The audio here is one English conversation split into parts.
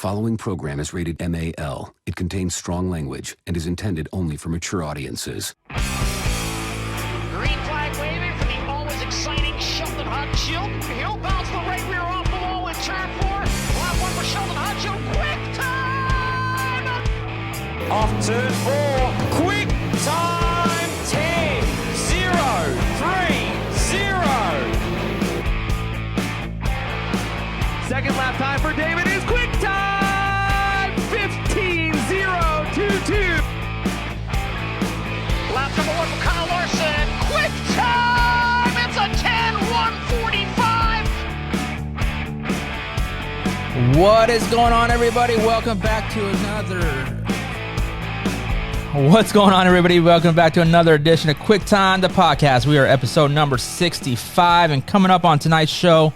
following program is rated MAL. It contains strong language and is intended only for mature audiences. Green flag waving for the always exciting Sheldon Hotshield. He'll bounce the right rear off the wall in turn 4. Lap 1 for Sheldon Hotshield. Quick time! Off turn 4. Quick time! 10, 0, 3, 0. Second lap time for David is quick time! 15, 0, 2, 2. Lap number 1 for Kyle Larson. Quick time! It's a 10-145. What is going on, everybody? Welcome back to another... What's going on, everybody? Welcome back to another edition of QuickTime, the podcast. We are episode number 65, and coming up on tonight's show,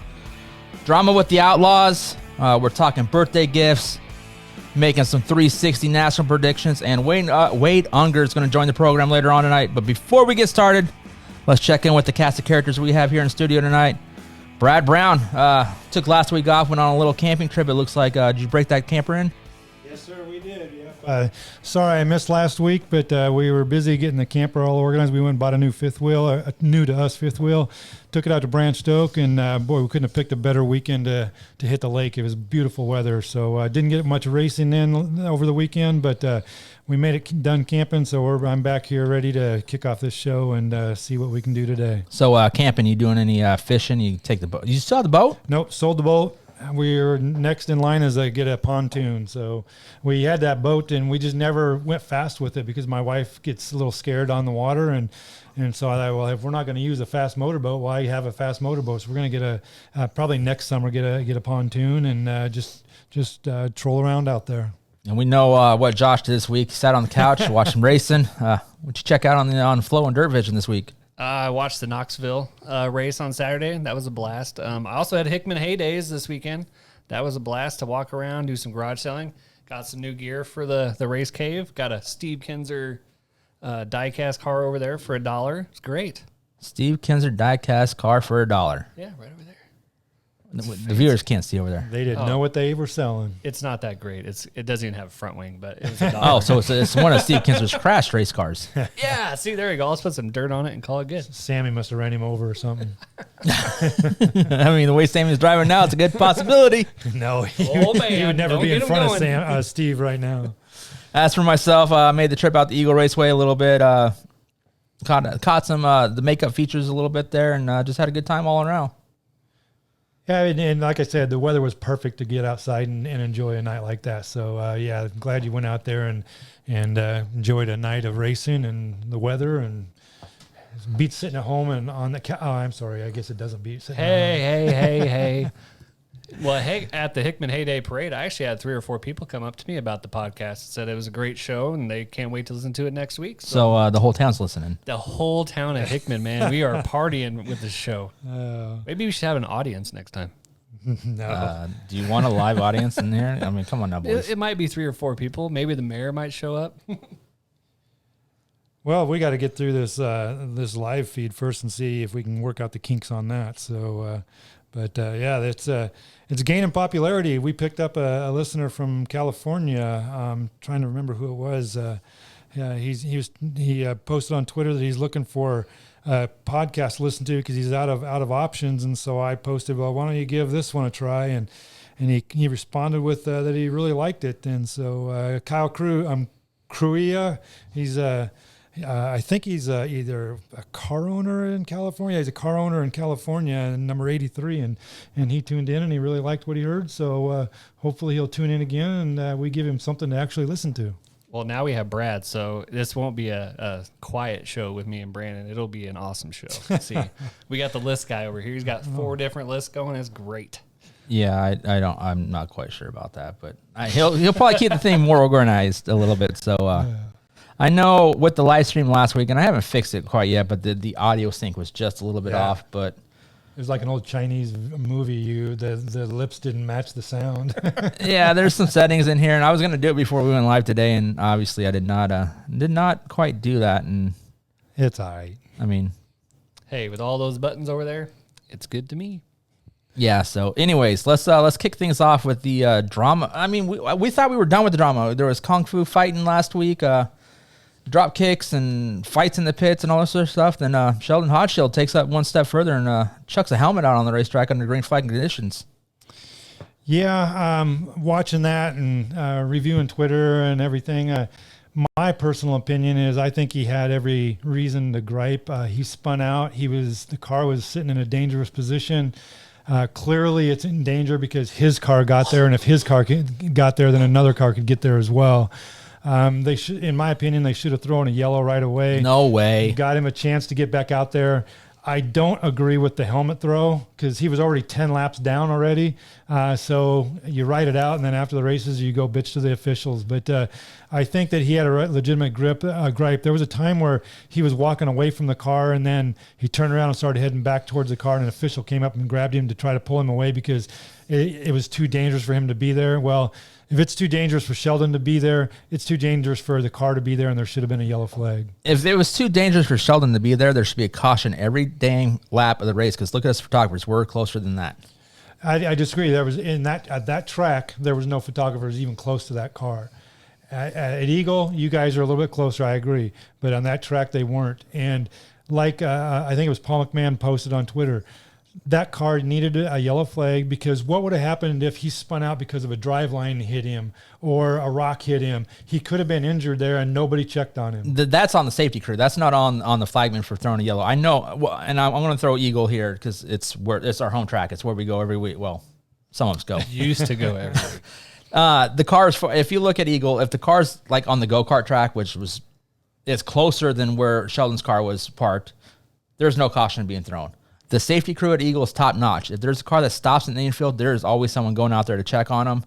drama with the Outlaws. We're talking birthday gifts, making some 360 NASCAR predictions, and Wade Aunger is going to join the program later on tonight. But before we get started, let's check in with the cast of characters we have here in the studio tonight. Brad Brown took last week off, went on a little camping trip, it looks like. Did you break that camper in? Yes, sir, we did. Yeah. Sorry I missed last week, but we were busy getting the camper all organized. We went and bought a new fifth wheel, a new to us fifth wheel. Took it out to Branch Stoke, and boy, we couldn't have picked a better weekend to hit the lake. It was beautiful weather, so didn't get much racing in over the weekend, but we made it done camping. So I'm back here ready to kick off this show and see what we can do today. So camping, you doing any fishing? You take the boat? You still have the boat? Nope, sold the boat. We're next in line as I get a pontoon. So we had that boat and we just never went fast with it because my wife gets a little scared on the water. And so I thought, well, if we're not going to use a fast motorboat, why have a fast motorboat? So we're going to get probably next summer, get a pontoon and just troll around out there. And we know what Josh did this week. He sat on the couch, watched some racing. What'd you check out on Flow and Dirt Vision this week? I watched the Knoxville race on Saturday. That was a blast. I also had Hickman Heydays this weekend. That was a blast to walk around, do some garage selling. Got some new gear for the race cave. Got a Steve Kinzer die-cast car over there for $1. It's great. Steve Kinzer die-cast car for $1. Yeah, right over there. The viewers can't see over there. They didn't know what they were selling. It's not that great. It doesn't even have a front wing, but it was $1. Oh, so it's one of Steve Kinzer's crash race cars. Yeah, see, there you go. Let's put some dirt on it and call it good. Sammy must have ran him over or something. I mean, the way Sammy's driving now, it's a good possibility. No, he man, would never don't be in get him front going. of Steve right now. As for myself, I made the trip out the Eagle Raceway a little bit. Caught some the makeup features a little bit there, and just had a good time all around. Yeah, and like I said, the weather was perfect to get outside and enjoy a night like that. So, yeah, I'm glad you went out there and enjoyed a night of racing and the weather. And it beats sitting at home and on the couch. Oh, I'm sorry. I guess it doesn't beat sitting at home. Hey. Well, hey, at the Hickman Heyday Parade, I actually had 3 or 4 people come up to me about the podcast, said it was a great show, and they can't wait to listen to it next week. So the whole town's listening. The whole town at Hickman, man, we are partying with this show. Maybe we should have an audience next time. No. Do you want a live audience in there? I mean, come on now, boys. It might be 3 or 4 people. Maybe the mayor might show up. Well, we got to get through this live feed first and see if we can work out the kinks on that. So, yeah, it's gaining popularity. We picked up a listener from California. Trying to remember who it was. Yeah, he posted on Twitter that he's looking for a podcast to listen to because he's out of options. And so I posted, well, why don't you give this one a try? And he responded with that he really liked it. And so Kyle Cruia, he's I think he's either a car owner in California. He's a car owner in California, number 83, and he tuned in and he really liked what he heard. So hopefully he'll tune in again and we give him something to actually listen to. Well, now we have Brad, so this won't be a quiet show with me and Brandon. It'll be an awesome show. See, we got the list guy over here. He's got 4 different lists going. It's great. Yeah, I'm not quite sure about that, but he'll probably keep the thing more organized a little bit. So I know with the live stream last week, and I haven't fixed it quite yet, but the audio sync was just a little bit off. But it was like an old Chinese movie. The lips didn't match the sound. Yeah, there's some settings in here, and I was gonna do it before we went live today, and obviously I did not quite do that. And it's all right. I mean, hey, with all those buttons over there, it's good to me. Yeah. So, anyways, let's kick things off with the drama. I mean, we thought we were done with the drama. There was kung fu fighting last week, drop kicks and fights in the pits and all this sort of stuff. Then Sheldon Hotshield takes that one step further and chucks a helmet out on the racetrack under green flag conditions. Yeah, watching that and reviewing Twitter and everything. My personal opinion is I think he had every reason to gripe. He spun out. The car was sitting in a dangerous position. Clearly, it's in danger because his car got there, and if his car got there, then another car could get there as well. In my opinion, they should have thrown a yellow right away. No way. Got him a chance to get back out there. I don't agree with the helmet throw because he was already 10 laps down already. So you write it out, and then after the races, you go bitch to the officials. But I think that he had a legitimate gripe. There was a time where he was walking away from the car, and then he turned around and started heading back towards the car, and an official came up and grabbed him to try to pull him away because it was too dangerous for him to be there. Well, if it's too dangerous for Sheldon to be there, it's too dangerous for the car to be there, and there should have been a yellow flag. If it was too dangerous for Sheldon to be there, there should be a caution every dang lap of the race because look at us photographers. We're closer than that. I disagree. There was at that track, there was no photographers even close to that car. At Eagle, you guys are a little bit closer, I agree. But on that track, they weren't. And like I think it was Paul McMahon posted on Twitter, that car needed a yellow flag because what would have happened if he spun out because of a drive line hit him or a rock hit him? He could have been injured there and nobody checked on him. That's on the safety crew. That's not on the flagman for throwing a yellow. I know, and I'm going to throw Eagle here because it's our home track. It's where we go every week. Well, some of us go. Used to go every week. The cars, if you look at Eagle, if the car's like on the go-kart track, it's closer than where Sheldon's car was parked, there's no caution being thrown. The safety crew at Eagle is top notch. If there's a car that stops in the infield, there's always someone going out there to check on them.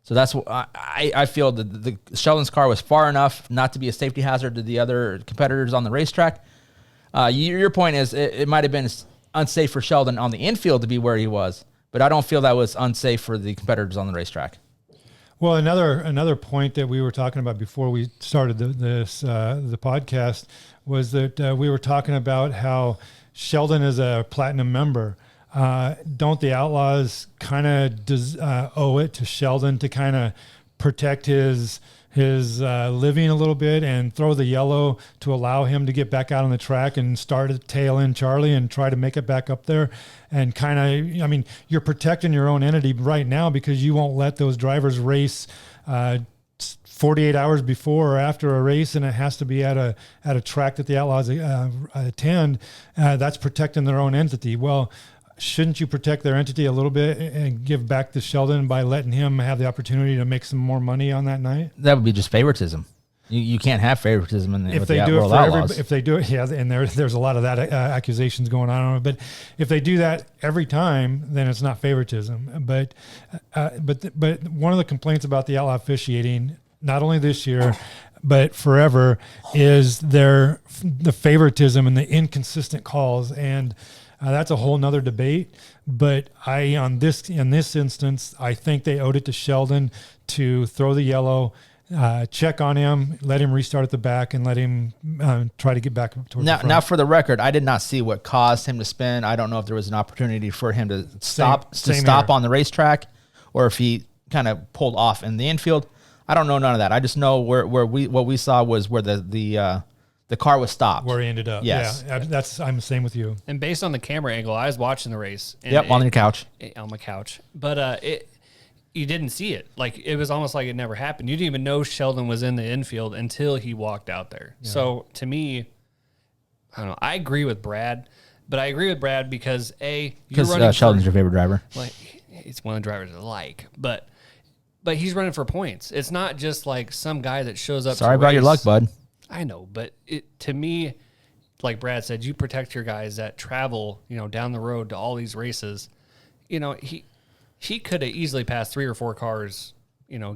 So that's what I feel that the Sheldon's car was far enough not to be a safety hazard to the other competitors on the racetrack. Your point is it might have been unsafe for Sheldon on the infield to be where he was, but I don't feel that was unsafe for the competitors on the racetrack. Well, another point that we were talking about before we started the podcast was that we were talking about how Sheldon is a platinum member. Don't the Outlaws kind of owe it to Sheldon to kind of protect his living a little bit and throw the yellow to allow him to get back out on the track and start to tail in Charlie and try to make it back up there? And kind of, I mean, you're protecting your own entity right now because you won't let those drivers race 48 hours before or after a race, and it has to be at a track that the Outlaws attend. That's protecting their own entity. Well, shouldn't you protect their entity a little bit and give back to Sheldon by letting him have the opportunity to make some more money on that night? That would be just favoritism. You can't have favoritism if they do it for everybody. If they do it, yeah, and there's a lot of that accusations going on. But if they do that every time, then it's not favoritism. But one of the complaints about the outlaw officiating, not only this year, but forever, is the favoritism and the inconsistent calls, and that's a whole nother debate. But in this instance, I think they owed it to Sheldon to throw the yellow, check on him, let him restart at the back, and let him try to get back towards the front. Now, for the record, I did not see what caused him to spin. I don't know if there was an opportunity for him to stop on the racetrack, or if he kind of pulled off in the infield. I don't know none of that. I just know what we saw was where the car was stopped. Where he ended up. Yes. Yeah, I'm the same with you. And based on the camera angle, I was watching the race. Yep, on your couch. On my couch. But you didn't see it. Like, it was almost like it never happened. You didn't even know Sheldon was in the infield until he walked out there. Yeah. So, to me, I don't know. I agree with Brad, but I agree with Brad because, Sheldon's your favorite driver. Like, it's one of the drivers I like. But he's running for points. It's not just like some guy that shows up. Sorry about your luck, bud. I know, but to me, like Brad said, you protect your guys that travel, down the road to all these races. He could have easily passed 3 or 4 cars,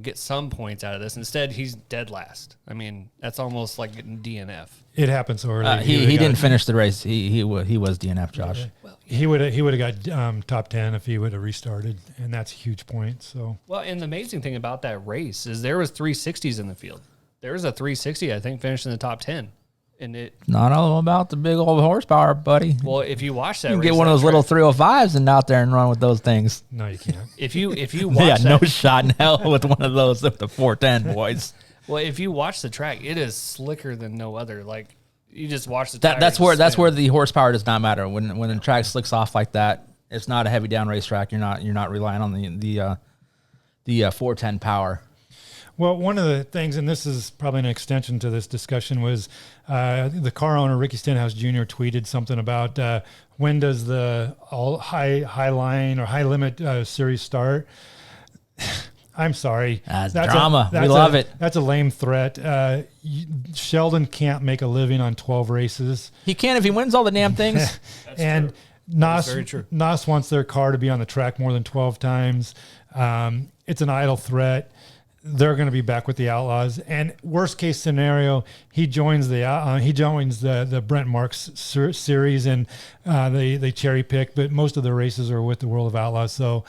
get some points out of this. Instead, he's dead last. I mean, that's almost like getting DNF. It happens so early. He didn't finish the race. He was DNF, Josh. Yeah. Well, yeah. He would have got top 10 if he would have restarted, and that's a huge point. So and the amazing thing about that race is there was 360s in the field. There was a 360, I think, finished in the top 10. And it Not all about the big old horsepower, buddy. well, if you watch that, You can race, get one of that those little track- 305s and out there and run with those things. No, you can't. If you watch Yeah, no that, shot in hell with one of those with the 410 boys. well, if you watch the track, it is slicker than no other. Like you just watch the That's tires where spin. the horsepower does not matter. When the track slicks off like that, it's not a heavy down racetrack. You're not relying on the 410 power. Well, one of the things, and this is probably an extension to this discussion, was the car owner Ricky Stenhouse Jr. tweeted something about when does the all high line or high limit series start. I'm sorry, That's drama. We love it. That's a lame threat. Sheldon can't make a living on 12 races, He can if he wins all the damn things. and very true. NAS wants their car to be on the track more than 12 times. It's an idle threat. They're going to be back with the Outlaws, and worst case scenario, he joins the Brent Marks series, and they cherry pick. But most of the races are with the World of Outlaws, so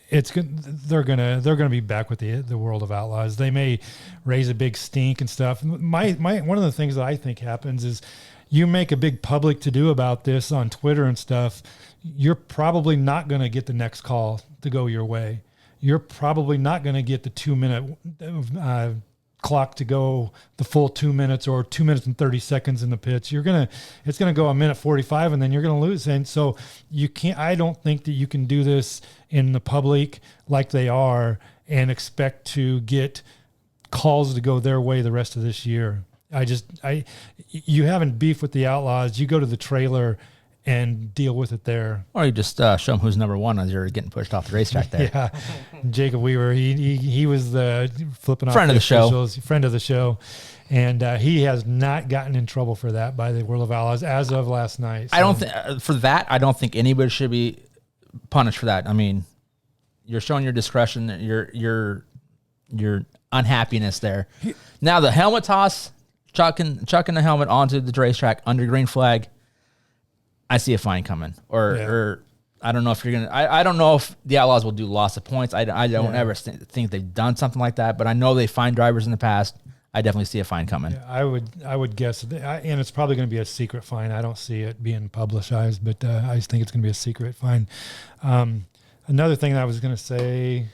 it's good. They're gonna be back with the World of Outlaws. They may raise a big stink and stuff. My one of the things that I think happens is you make a big public to do about this on Twitter and stuff. You're probably not going to get the next call to go your way. You're probably not going to get the 2-minute clock to go the full 2 minutes or 2 minutes and 30 seconds in the pits. It's going to go a minute 45 and then you're going to lose. And so I don't think that you can do this in the public like they are and expect to get calls to go their way the rest of this year. You haven't beef with the Outlaws. You go to the trailer and deal with it there. Or you just show them who's number one as you're getting pushed off the racetrack there. Yeah, Jacob Weaver. He was the flipping off Friend of the show. officials, friend of the show, and he has not gotten in trouble for that by the World of Outlaws as of last night. So. I don't think for that. I don't think anybody should be punished for that. I mean, you're showing your discretion, your unhappiness there. Now the helmet toss, chucking the helmet onto the racetrack under green flag. I see a fine coming, or I don't know if you're gonna. I don't know if the Outlaws will do loss of points. I don't ever think they've done something like that, but I know they fined drivers in the past. I definitely see a fine coming. Yeah, I would guess, and it's probably going to be a secret fine. I don't see it being publicized, but I just think it's going to be a secret fine. Another thing that I was going to say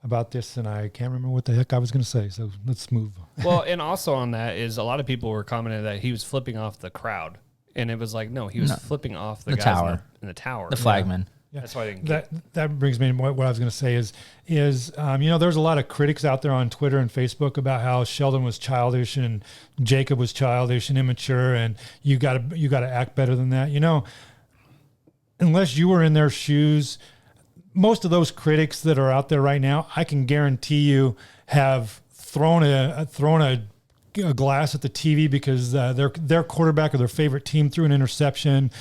about this, and I can't remember what the heck I was going to say. So let's move. Well, and also on that is a lot of people were commenting that he was flipping off the crowd. And it was like, no, he was flipping off the guys tower. In the tower. The flagman. Yeah. That's why I didn't get that brings me to what I was going to say is there's a lot of critics out there on Twitter and Facebook about how Sheldon was childish and Jacob was childish and immature, and you got to act better than that. Unless you were in their shoes, most of those critics that are out there right now, I can guarantee you have thrown a glass at the TV because their quarterback or their favorite team threw an interception.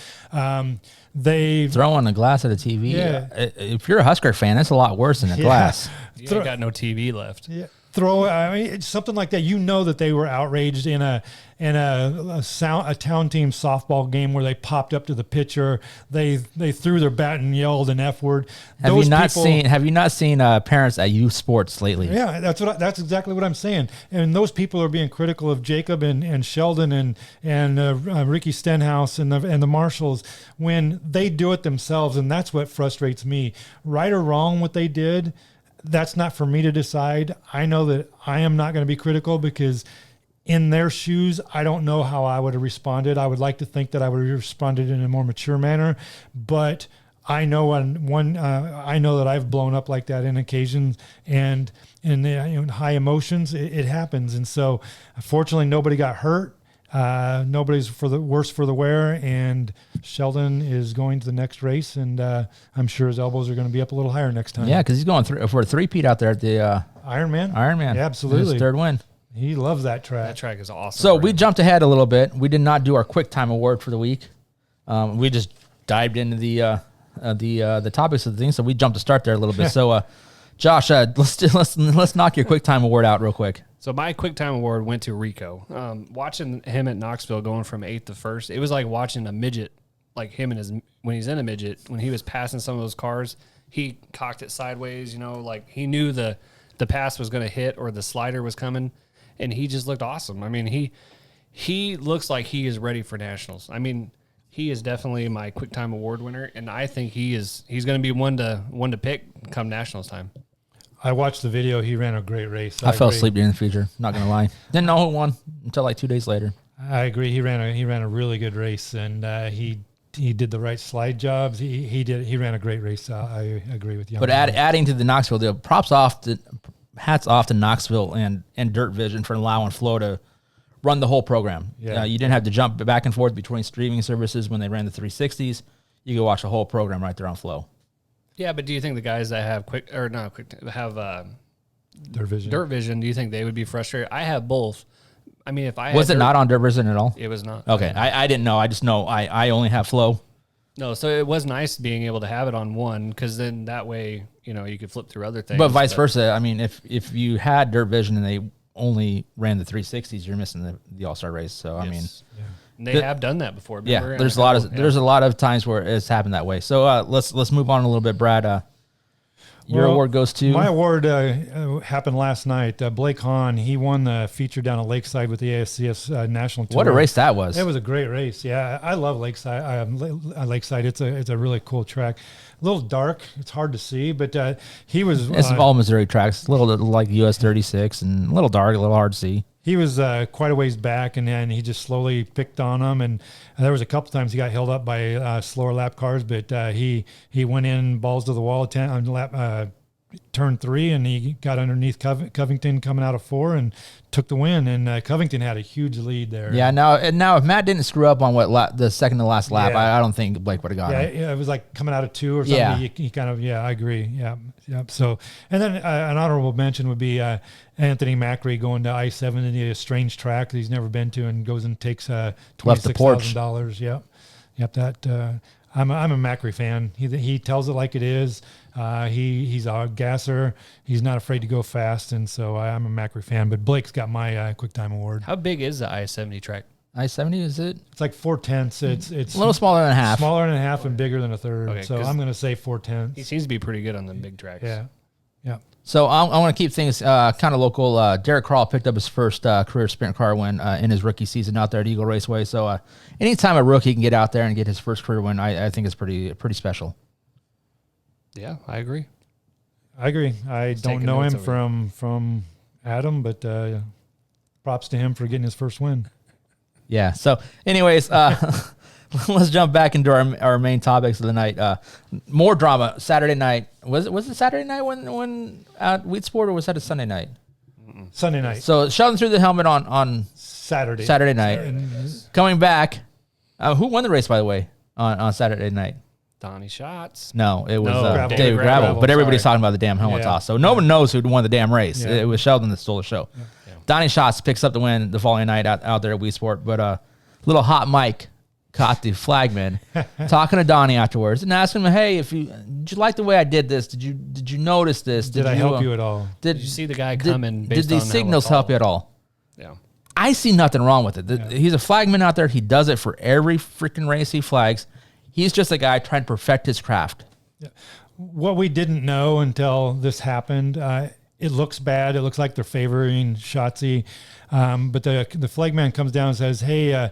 They Throwing a glass at a TV. Yeah. If you're a Husker fan, that's a lot worse than a glass. You ain't got no TV left. Yeah. It's something like that. That they were outraged in a town team softball game where they popped up to the pitcher. They threw their bat and yelled an F word. Have you not seen parents at youth sports lately? Yeah, that's exactly what I'm saying. And those people are being critical of Jacob and Sheldon and Ricky Stenhouse and the Marshalls when they do it themselves, and that's what frustrates me. Right or wrong, what they did. That's not for me to decide. I know that I am not going to be critical because in their shoes, I don't know how I would have responded. I would like to think that I would have responded in a more mature manner, but I know I know that I've blown up like that in occasions, and in high emotions, it happens. And so, fortunately, nobody got hurt. Nobody's worse for the wear, and Sheldon is going to the next race, and I'm sure his elbows are going to be up a little higher next time. Yeah, because he's going for a three-peat out there at the Ironman. Yeah, absolutely. His third win. He loves that track. That track is awesome. So we jumped ahead a little bit. We did not do our QuickTime award for the week. We just dived into the topics of the thing, so we jumped to start there a little bit. So, Josh, let's knock your QuickTime award out real quick. So my QuickTime award went to Rico. Watching him at Knoxville going from 8th to 1st, it was like watching a midget, like him and when he's in a midget, when he was passing some of those cars, he cocked it sideways, like he knew the pass was going to hit or the slider was coming, and he just looked awesome. I mean, he looks like he is ready for nationals. I mean, he is definitely my QuickTime Award winner, and I think he's going to be one to pick come nationals time. I watched the video. He ran a great race. I fell asleep during the feature. Not gonna lie. Didn't know who won until like 2 days later. I agree. He ran a really good race, and he did the right slide jobs. He ran a great race. I agree with you. But adding to the Knoxville deal, hats off to Knoxville and Dirt Vision for allowing Flo to run the whole program. Yeah. You didn't have to jump back and forth between streaming services when they ran the 360s. You could watch the whole program right there on Flo. Yeah, but do you think the guys that have Dirt Vision, do you think they would be frustrated? I have both. I mean, if I was it not on Dirt Vision at all? It was not. Okay, I didn't know. I just know I only have Flo. No, so it was nice being able to have it on one, because then that way, you could flip through other things. But vice versa. I mean, if you had Dirt Vision and they only ran the 360s, you're missing the All-Star race. So I mean, and they have done that before. Yeah, there's a lot of times where it's happened that way. So let's move on a little bit, Brad. Your award goes to... My award happened last night. Blake Hahn, he won the feature down at Lakeside with the ASCS National Tour. What a race that was. It was a great race. Yeah, I love Lakeside. Lakeside, it's a really cool track. A little dark. It's hard to see, but he was... It's all Missouri tracks. A little like US 36 and a little dark, a little hard to see. He was quite a ways back, and then he just slowly picked on them. And there was a couple times he got held up by slower lap cars, but he went in balls to the wall on lap turn 3, and he got underneath Covington coming out of 4 and took the win. And Covington had a huge lead there. Yeah. Now if Matt didn't screw up on the second to last lap, I don't think Blake would have got him. Yeah, it was like coming out of 2 or something. Yeah. He kind of, I agree. Yeah. So, and then an honorable mention would be Anthony Macri going to I-70, a strange track that he's never been to, and goes and takes $26,000. Yep. That I'm a Macri fan. He tells it like it is. He's a gasser. He's not afraid to go fast, and so I'm a Macri fan. But Blake's got my QuickTime award. How big is the I-70 track? I-70, is it? It's like 4/10. It's a little smaller than a half. Smaller than a half and bigger than a third. Okay, so I'm going to say 4/10. He seems to be pretty good on the big tracks. Yeah. So I want to keep things kind of local. Derek Carl picked up his first career sprint car win in his rookie season out there at Eagle Raceway. So anytime a rookie can get out there and get his first career win, I think it's pretty special. Yeah, I agree. I don't know him from Adam, but props to him for getting his first win. Yeah. So anyways, let's jump back into our main topics of the night. More drama Saturday night. Was it Saturday night when at Wheat Sport, or was that a Sunday night? Sunday night. So Sheldon threw the helmet on Saturday night. Coming back, who won the race, by the way, on Saturday night? Donnie Schatz. No, it was David Gravel. But everybody's talking about the damn helmet toss. So no one knows who won the damn race. Yeah. It was Sheldon that stole the show. Yeah. Donnie Schatz picks up the win the following night out there at Wheat Sport. But little hot Mike caught the flagman talking to Donnie afterwards and asking him, "Hey, did you like the way I did this? Did you notice this? Did I help you at all? Did you see the guy coming? Did these signals help you at all?" Yeah. I see nothing wrong with it. He's a flagman out there. He does it for every freaking race he flags. He's just a guy trying to perfect his craft. Yeah. What we didn't know until this happened, it looks bad. It looks like they're favoring Schatzy. But the flagman comes down and says, "Hey,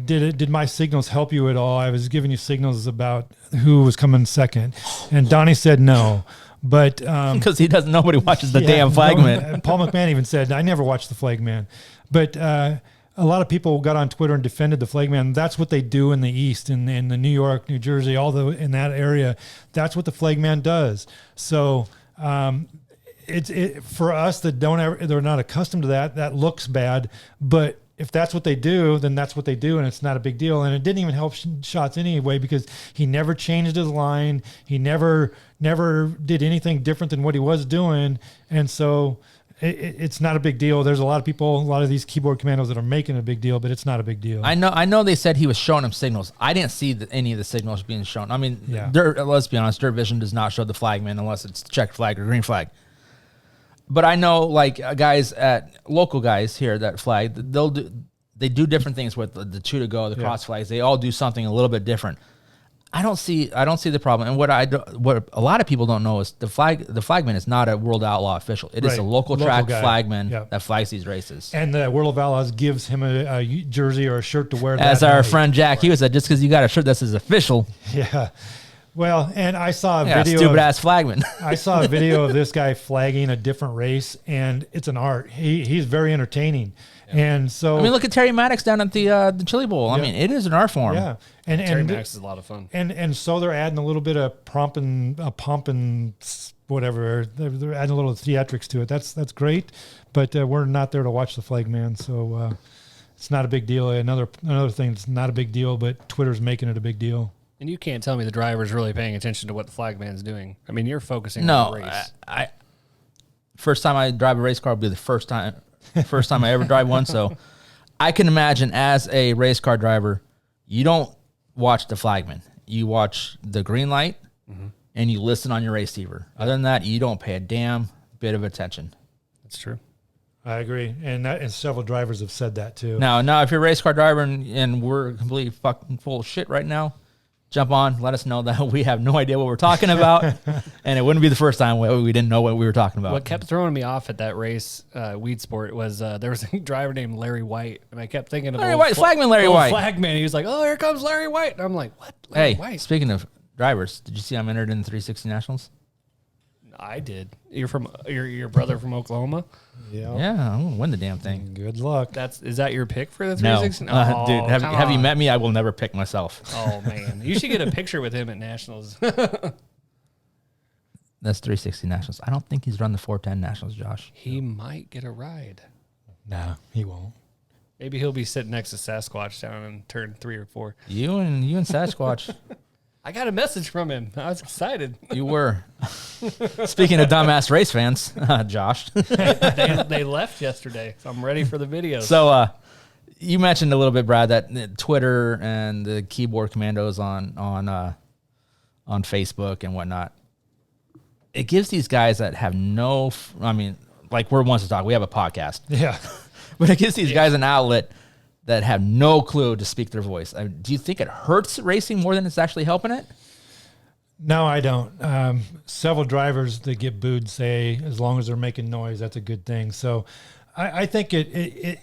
did my signals help you at all? I was giving you signals about who was coming second." And Donnie said no. But because nobody watches the damn flagman. Paul McMahon even said, "I never watched the flagman." But a lot of people got on Twitter and defended the flagman. That's what they do in the East, in the New York, New Jersey, in that area. That's what the flagman does. So it's for us that they're not accustomed to that. That looks bad, but if that's what they do, then that's what they do, and it's not a big deal. And it didn't even help Schatz anyway, because he never changed his line. He never did anything different than what he was doing, and so it's not a big deal. There's a lot of these keyboard commandos that are making a big deal, but it's not a big deal. I know they said he was showing him signals. I didn't see any of the signals being shown. I mean, Yeah. Let's be honest, Dirt Vision does not show the flagman unless it's check flag or green flag. But I know, like, local guys here that flag, they do different things with the two to go, the cross flags. They all do something a little bit different. I don't see the problem. And what a lot of people don't know is the flagman is not a World Outlaw official. It is a local track guy. flagman Yep. that flags these races. And the World of Outlaws gives him a jersey or a shirt to wear. As that our night. friend Jack Hughes said, just because you got a shirt that says official, Yeah. Well, and I saw a yeah, video. stupid ass flagman. I saw a video of this guy flagging a different race, and it's an art. He's very entertaining. And so I mean, look at Terry Maddox down at the Chili Bowl. I Yeah. mean, it is an art form. yeah. And Terry Max is a lot of fun. And so they're adding a little bit of pomp and whatever. They're adding a little theatrics to it. That's great, but we're not there to watch the flag man, so it's not a big deal. Another thing that's not a big deal, but Twitter's making it a big deal. And you can't tell me the driver's really paying attention to what the flagman's doing. I mean, you're focusing on the race. I first time I drive a race car will be the first time I ever drive one. So I can imagine as a race car driver, you don't watch the flagman. You watch the green light and you listen on your receiver. Other than that, you don't pay a damn bit of attention. That's true. I agree, and several drivers have said that too. Now, if you're a race car driver and we're completely fucking full of shit right now, jump on, let us know that we have no idea what we're talking about, and it wouldn't be the first time we didn't know what we were talking about. What kept throwing me off at that race, Weed Sport, was there was a driver named Larry White, and I kept thinking of Larry White, flagman Larry White. Flagman. He was like, "Oh, here comes Larry White." And I'm like, "What?" Larry Hey, White. speaking of drivers, did you see I'm entered in the 360 Nationals? I did. You're from your brother from Oklahoma. Yeah. Yeah, I'm gonna win the damn thing. Good luck. Is that your pick for the No, 360? dude, have you met me? I will never pick myself. Oh man, you should get a picture with him at Nationals. That's 360 Nationals. I don't think he's run the 410 Nationals, Josh. He might get a ride. Nah, he won't. Maybe he'll be sitting next to Sasquatch down in turn 3 or 4. You and Sasquatch, I got a message from him. I was excited. you were. Speaking of dumbass race fans, Josh. They left yesterday, so I'm ready for the videos. So you mentioned a little bit, Brad, that Twitter and the keyboard commandos on Facebook and whatnot. It gives these guys that have no, I mean, like we're Once to Talk. We have a podcast. Yeah. But it gives these guys an outlet that have no clue to speak their voice. Do you think it hurts racing more than it's actually helping it? No, I don't. Several drivers that get booed say as long as they're making noise, that's a good thing. So I think it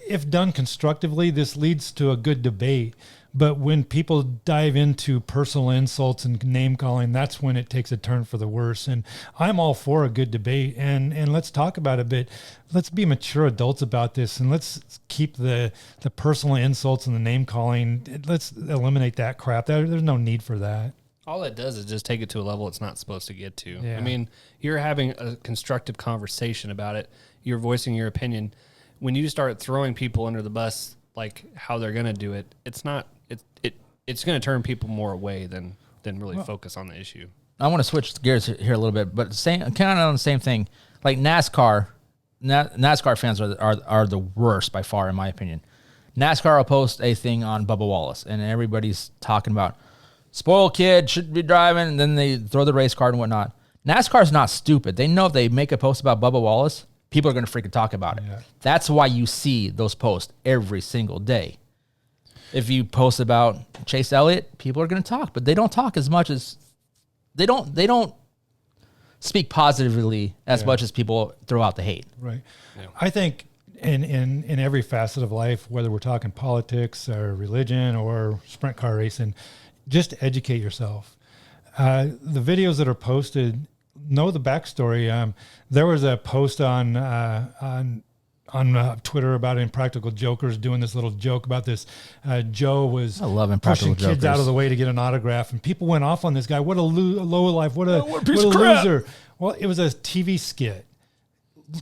if done constructively, this leads to a good debate. But when people dive into personal insults and name calling, that's when it takes a turn for the worse. And I'm all for a good debate. And let's talk about it a bit. Let's be mature adults about this, and let's keep the personal insults and the name calling. Let's eliminate that crap. There's no need for that. all it does is just take it to a level it's not supposed to get to. Yeah. I mean, you're having a constructive conversation about it. You're voicing your opinion. When you start throwing people under the bus, like how they're going to do it, it's not. It's going to turn people more away than really focus on the issue. I want to switch gears here a little bit, but kind of on the same thing. Like NASCAR fans are the worst by far, in my opinion. NASCAR will post a thing on Bubba Wallace, and everybody's talking about spoiled kid, shouldn't be driving, and then they throw the race card and whatnot. NASCAR's not stupid. They know if they make a post about Bubba Wallace, people are going to freaking talk about it. Yeah. That's why you see those posts every single day. If you post about Chase Elliott, people are going to talk, but they don't talk as much as they don't speak positively as much as people throw out the hate. Right. Yeah. I think in every facet of life, whether we're talking politics or religion or sprint car racing, just educate yourself. The videos that are posted, know the backstory. There was a post on Twitter about Impractical Jokers doing this little joke about this. Joe was pushing kids out of the way to get an autograph, and people went off on this guy. What a low life! What a loser! Well, it was a TV skit.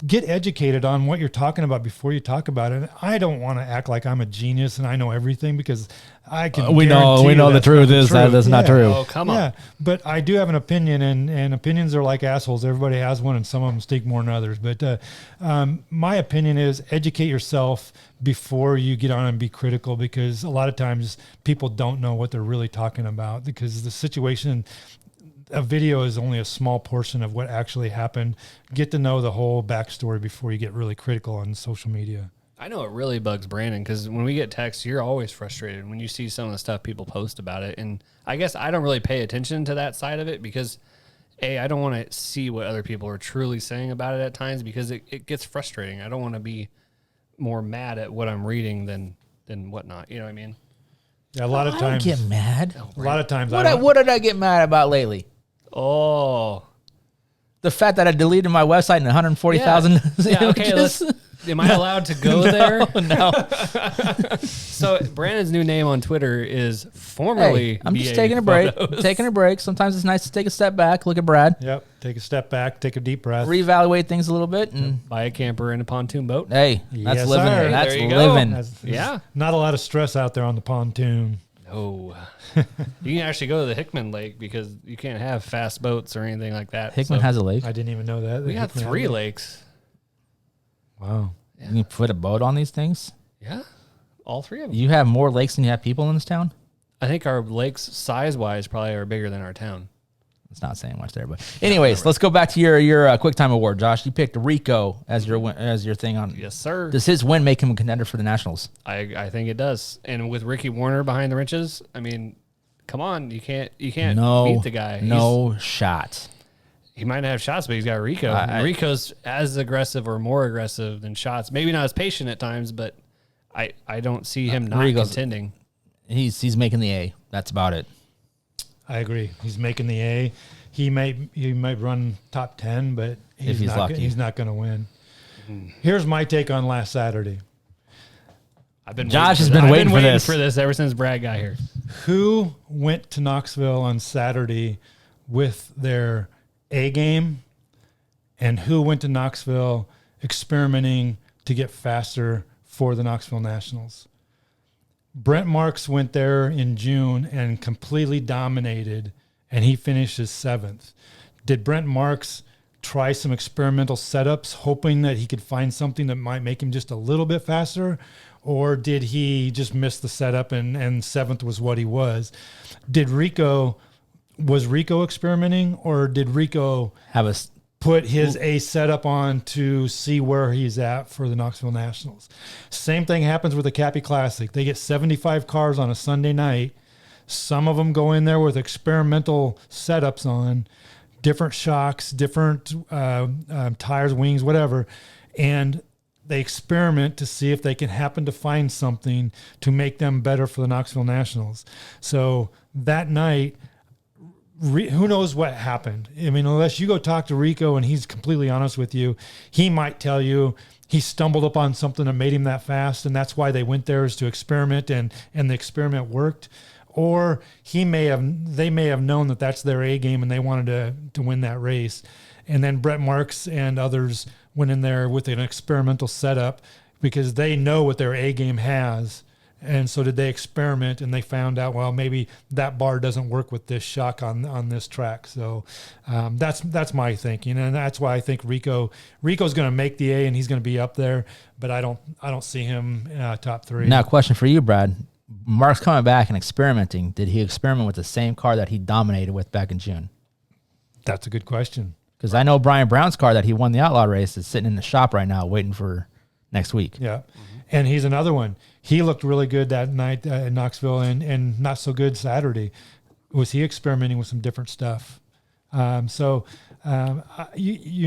Get educated on what you're talking about before you talk about it. I don't want to act like I'm a genius and I know everything, because I can. We know the truth is that that's not true. Oh, come on. Yeah, but I do have an opinion, and opinions are like assholes. Everybody has one, and some of them stink more than others. But my opinion is educate yourself before you get on and be critical, because a lot of times people don't know what they're really talking about, because the situation. A video is only a small portion of what actually happened. Get to know the whole backstory before you get really critical on social media. I know it really bugs Brandon because when we get texts, you're always frustrated when you see some of the stuff people post about it. And I guess I don't really pay attention to that side of it because, I don't want to see what other people are truly saying about it at times because it gets frustrating. I don't want to be more mad at what I'm reading than whatnot. You know what I mean? Yeah, a lot of I times. don't get mad. A lot of times. What did I get mad about lately? Oh. The fact that I deleted my website and 140,000 images. Okay, am I allowed to go there? No. So Brandon's new name on Twitter is formerly. Hey, I'm just BA taking a break. Photos. Taking a break. Sometimes it's nice to take a step back, look at Brad, Yep. Take a step back. Take a deep breath. reevaluate things a little bit, and Buy a camper and a pontoon boat. hey, that's Yes, living. sir. That's There you go. living. There's Yeah. Not a lot of stress out there on the pontoon. No. You can actually go to the Hickman Lake because you can't have fast boats or anything like that. Hickman So has a lake. I didn't even know that. we got 3 lakes. Wow. You can put a boat on these things. Yeah. All 3 of them. You have more lakes than you have people in this town. I think our lakes size-wise probably are bigger than our town. It's not saying much there, but anyways, let's go back to your QuickTime award, Josh. You picked Rico as your thing on. Yes, sir. Does his win make him a contender for the Nationals? I think it does. And with Ricky Warner behind the wrenches, I mean, come on, you can't No, beat the guy. no shot. He might not have shots, but he's got Rico. And Rico's as aggressive or more aggressive than shots. Maybe not as patient at times, but I don't see him not contending. He's making the A. That's about it. I agree. He's making the A. He might run top 10, but he's not going to win. Here's my take on last Saturday. Josh has been waiting for this ever since Brad got here. Who went to Knoxville on Saturday with their A game, and who went to Knoxville experimenting to get faster for the Knoxville Nationals? Brent Marks went there in June and completely dominated, and he finishes 7th. Did Brent Marks try some experimental setups, hoping that he could find something that might make him just a little bit faster? Or did he just miss the setup and 7th was what he was? Was Rico experimenting, or did Rico put his A setup on to see where he's at for the Knoxville Nationals? Same thing happens with the Cappy Classic. They get 75 cars on a Sunday night. Some of them go in there with experimental setups on, different shocks, different tires, wings, whatever, and they experiment to see if they can happen to find something to make them better for the Knoxville Nationals. So that night, who knows what happened? I mean, unless you go talk to Rico and he's completely honest with you, he might tell you he stumbled upon something that made him that fast, and that's why they went there, is to experiment, and the experiment worked. Or they may have known that that's their A game and they wanted to win that race. And then Brett Marks and others went in there with an experimental setup because they know what their A game has. And so did they experiment, and they found out, well, maybe that bar doesn't work with this shock on this track. So that's my thinking, and that's why I think Rico's going to make the A and he's going to be up there, but I don't see him top 3. Now, question for you, Brad. Mark's coming back and experimenting. Did he experiment with the same car that he dominated with back in June? That's a good question. Because I know Brian Brown's car that he won the Outlaw race is sitting in the shop right now waiting for next week. Yeah. Mm-hmm. And he's another one. He looked really good that night in Knoxville and not so good Saturday. Was he experimenting with some different stuff? You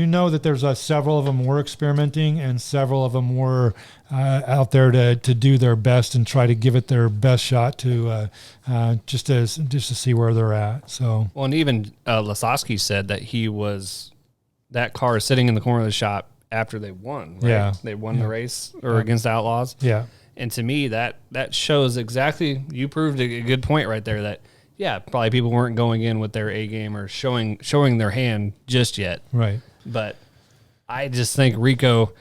know that there's several of them were experimenting, and several of them were out there to do their best and try to give it their best shot to just to see where they're at. So, well, and even Lasowski said that that car is sitting in the corner of the shop after they won. Right? Yeah, they won the race against the Outlaws. Yeah, and to me that shows exactly. You proved a good point right there. That probably people weren't going in with their A game or showing their hand just yet. Right. But I just think Rico.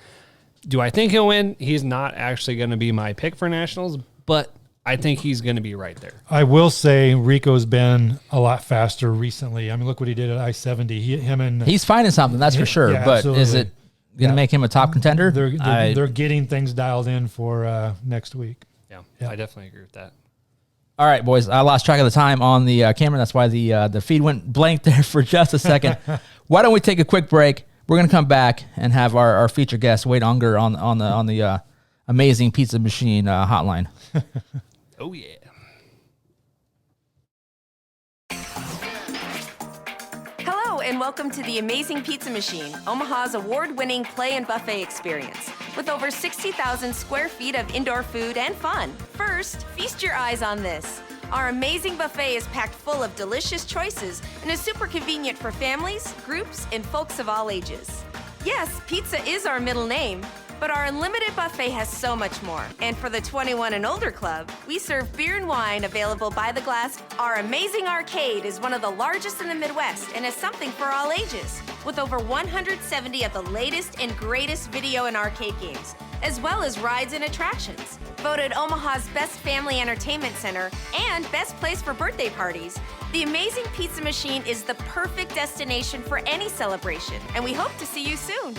Do I think he'll win? He's not actually going to be my pick for Nationals, but I think he's going to be right there. I will say Rico's been a lot faster recently. I mean, look what he did at I-70. He's finding something, that's for sure. Yeah, but absolutely. Is it going to make him a top contender? They're getting things dialed in for next week. Yeah, I definitely agree with that. All right, boys. I lost track of the time on the camera. That's why the feed went blank there for just a second. Why don't we take a quick break? We're going to come back and have our featured guest, Wade Aunger, on the amazing pizza machine hotline. Oh, yeah. Hello, and welcome to the Amazing Pizza Machine, Omaha's award-winning play and buffet experience. With over 60,000 square feet of indoor food and fun. First, feast your eyes on this. Our amazing buffet is packed full of delicious choices and is super convenient for families, groups, and folks of all ages. Yes, pizza is our middle name, but our unlimited buffet has so much more. And for the 21 and older club, we serve beer and wine available by the glass. Our amazing arcade is one of the largest in the Midwest and is something for all ages, with over 170 of the latest and greatest video and arcade games, as well as rides and attractions. Voted Omaha's best family entertainment center and best place for birthday parties, the Amazing Pizza Machine is the perfect destination for any celebration, and we hope to see you soon.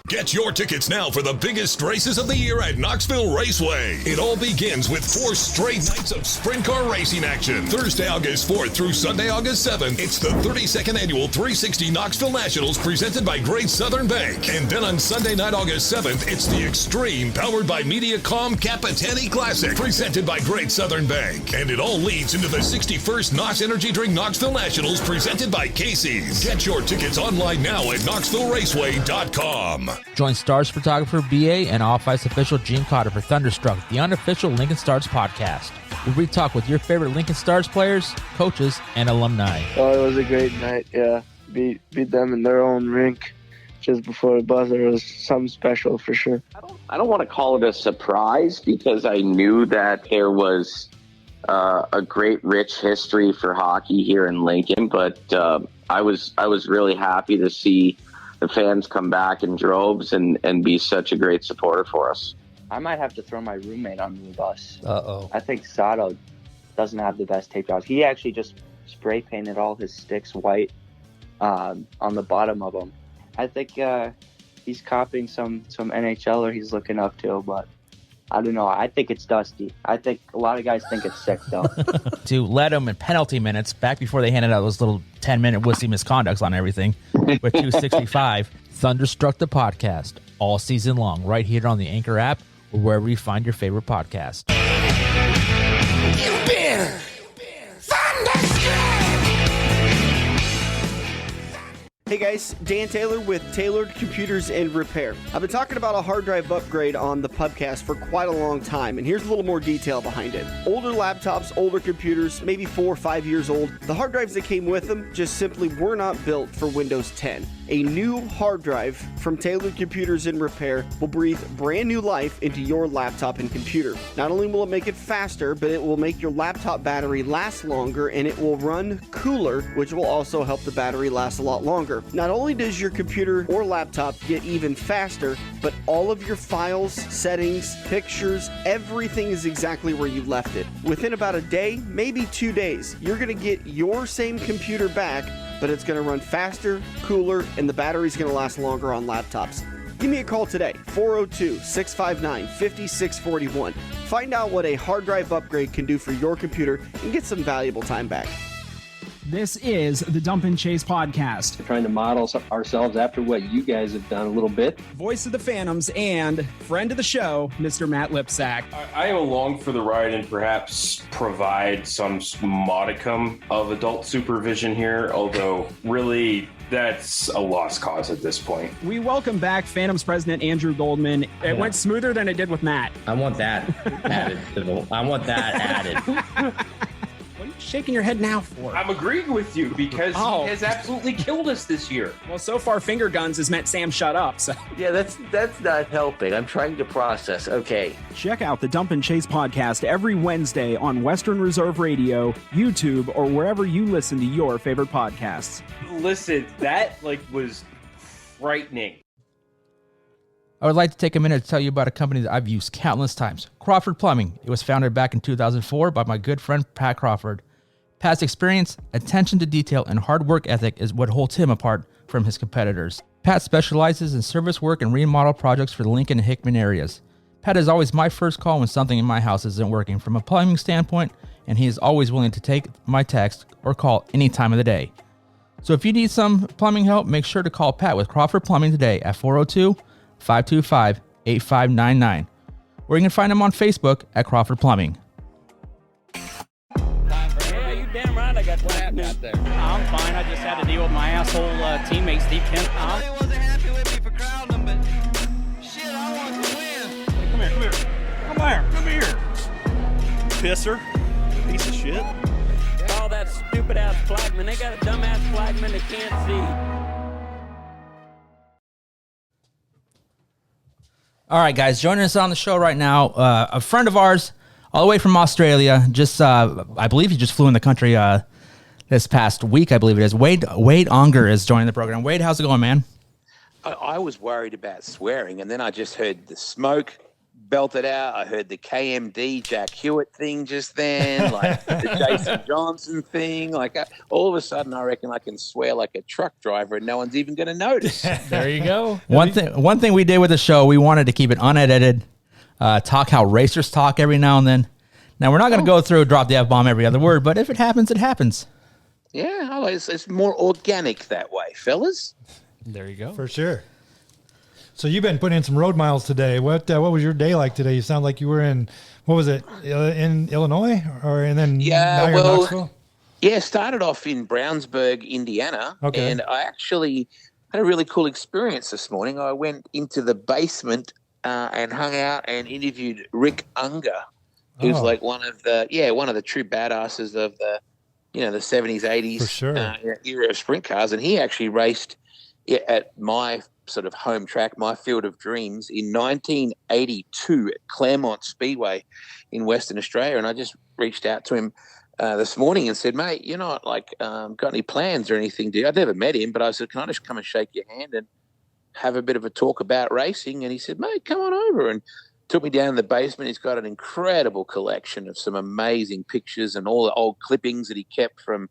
Get your tickets now for the biggest races of the year at Knoxville Raceway. It all begins with 4 straight nights of sprint car racing action. Thursday, August 4th through Sunday, August 7th, it's the 32nd Annual 360 Knoxville Nationals presented by Great Southern Bank. And then on Sunday night, August 7th, it's the Extreme powered by Mediacom Capitani Classic presented by Great Southern Bank. And it all leads into the 61st Knox Energy Drink Knoxville Nationals presented by Casey's. Get your tickets online now at KnoxvilleRaceway.com. Join Stars photographer BA and Off-Ice official Gene Cotter for Thunderstruck, the unofficial Lincoln Stars podcast, where we talk with your favorite Lincoln Stars players, coaches, and alumni. Oh, it was a great night, yeah. Beat them in their own rink just before the buzzer. It was something special for sure. I don't want to call it a surprise because I knew that there was a great, rich history for hockey here in Lincoln, but I was really happy to see the fans come back in droves and be such a great supporter for us. I might have to throw my roommate under the bus. Uh-oh. I think Sato doesn't have the best tape jobs. He actually just spray painted all his sticks white on the bottom of them. I think he's copying some NHLer he's looking up to, but I don't know. I think it's dusty. I think a lot of guys think it's sick, though. To let them in penalty minutes, back before they handed out those little 10-minute wussy misconducts on everything, with 265, Thunderstruck the podcast, all season long, right here on the Anchor app or wherever you find your favorite podcast. You've been Thunderstruck! Hey guys, Dan Taylor with Tailored Computers and Repair. I've been talking about a hard drive upgrade on the podcast for quite a long time, and here's a little more detail behind it. Older laptops, older computers, maybe 4 or 5 years old, the hard drives that came with them just simply were not built for Windows 10. A new hard drive from Tailored Computers and Repair will breathe brand new life into your laptop and computer. Not only will it make it faster, but it will make your laptop battery last longer, and it will run cooler, which will also help the battery last a lot longer. Not only does your computer or laptop get even faster, but all of your files, settings, pictures, everything is exactly where you left it. Within about a day, maybe 2 days, you're going to get your same computer back, but it's going to run faster, cooler, and the battery's going to last longer on laptops. Give me a call today, 402-659-5641. Find out what a hard drive upgrade can do for your computer and get some valuable time back. This is the Dump and Chase podcast. We're trying to model ourselves after what you guys have done a little bit. Voice of the Phantoms and friend of the show, Mr. Matt Lipsack. I am along for the ride and perhaps provide some modicum of adult supervision here, although really that's a lost cause at this point. We welcome back Phantoms president Andrew Goldman. It went smoother than it did with Matt. I want that added. I want that added. What are you shaking your head now for? I'm agreeing with you because he has absolutely killed us this year. Well, so far, finger guns has meant Sam shut up. So yeah, that's not helping. I'm trying to process. Okay. Check out the Dump and Chase podcast every Wednesday on Western Reserve Radio, YouTube, or wherever you listen to your favorite podcasts. Listen, that was frightening. I would like to take a minute to tell you about a company that I've used countless times, Crawford Plumbing. It was founded back in 2004 by my good friend Pat Crawford. Pat's experience, attention to detail, and hard work ethic is what holds him apart from his competitors. Pat specializes in service work and remodel projects for the Lincoln and Hickman areas. Pat is always my first call when something in my house isn't working from a plumbing standpoint, and he is always willing to take my text or call any time of the day. So if you need some plumbing help, make sure to call Pat with Crawford Plumbing today at 402-525-8599. or you can find them on Facebook at Crawford Plumbing. Yeah, you damn right I got what happened out there. I'm fine. I just had to deal with my asshole teammate, Steve Kemp. He wasn't happy with me for crowding him, but shit, I wanted to win. Hey, come here. Pisser. Piece of shit. All that stupid-ass flagman. They got a dumb-ass flagman that can't see. All right, guys, joining us on the show right now, a friend of ours, all the way from Australia. Just, I believe he just flew in the country this past week. I believe it is. Wade Aunger is joining the program. Wade, how's it going, man? I was worried about swearing, and then I just heard the smoke belted out. I heard the KMD Jack Hewitt thing just then, like the Jason Johnson thing. Like all of a sudden, I reckon I can swear like a truck driver, and no one's even going to notice. There you go. One thing we did with the show, we wanted to keep it unedited, talk how racers talk every now and then. Now, we're not going to go through drop the F-bomb every other word, but if it happens, it happens. Yeah, it's more organic that way, fellas. There you go. For sure. So you've been putting in some road miles today. What was your day like today? You sound like you were in, what was it, in Illinois? And then now you're in Knoxville? Yeah, started off in Brownsburg, Indiana. Okay. And I actually had a really cool experience this morning. I went into the basement and hung out and interviewed Rick Unger, who's like one of the true badasses of the, the 70s, 80s For sure. Era of sprint cars. And he actually raced at my sort of home track, my field of dreams, in 1982 at Claremont Speedway in Western Australia. And I just reached out to him this morning and said, mate, you're not got any plans or anything, do you? I'd never met him, but I said, can I just come and shake your hand and have a bit of a talk about racing? And he said, mate, come on over, and took me down in the basement. He's got an incredible collection of some amazing pictures and all the old clippings that he kept from,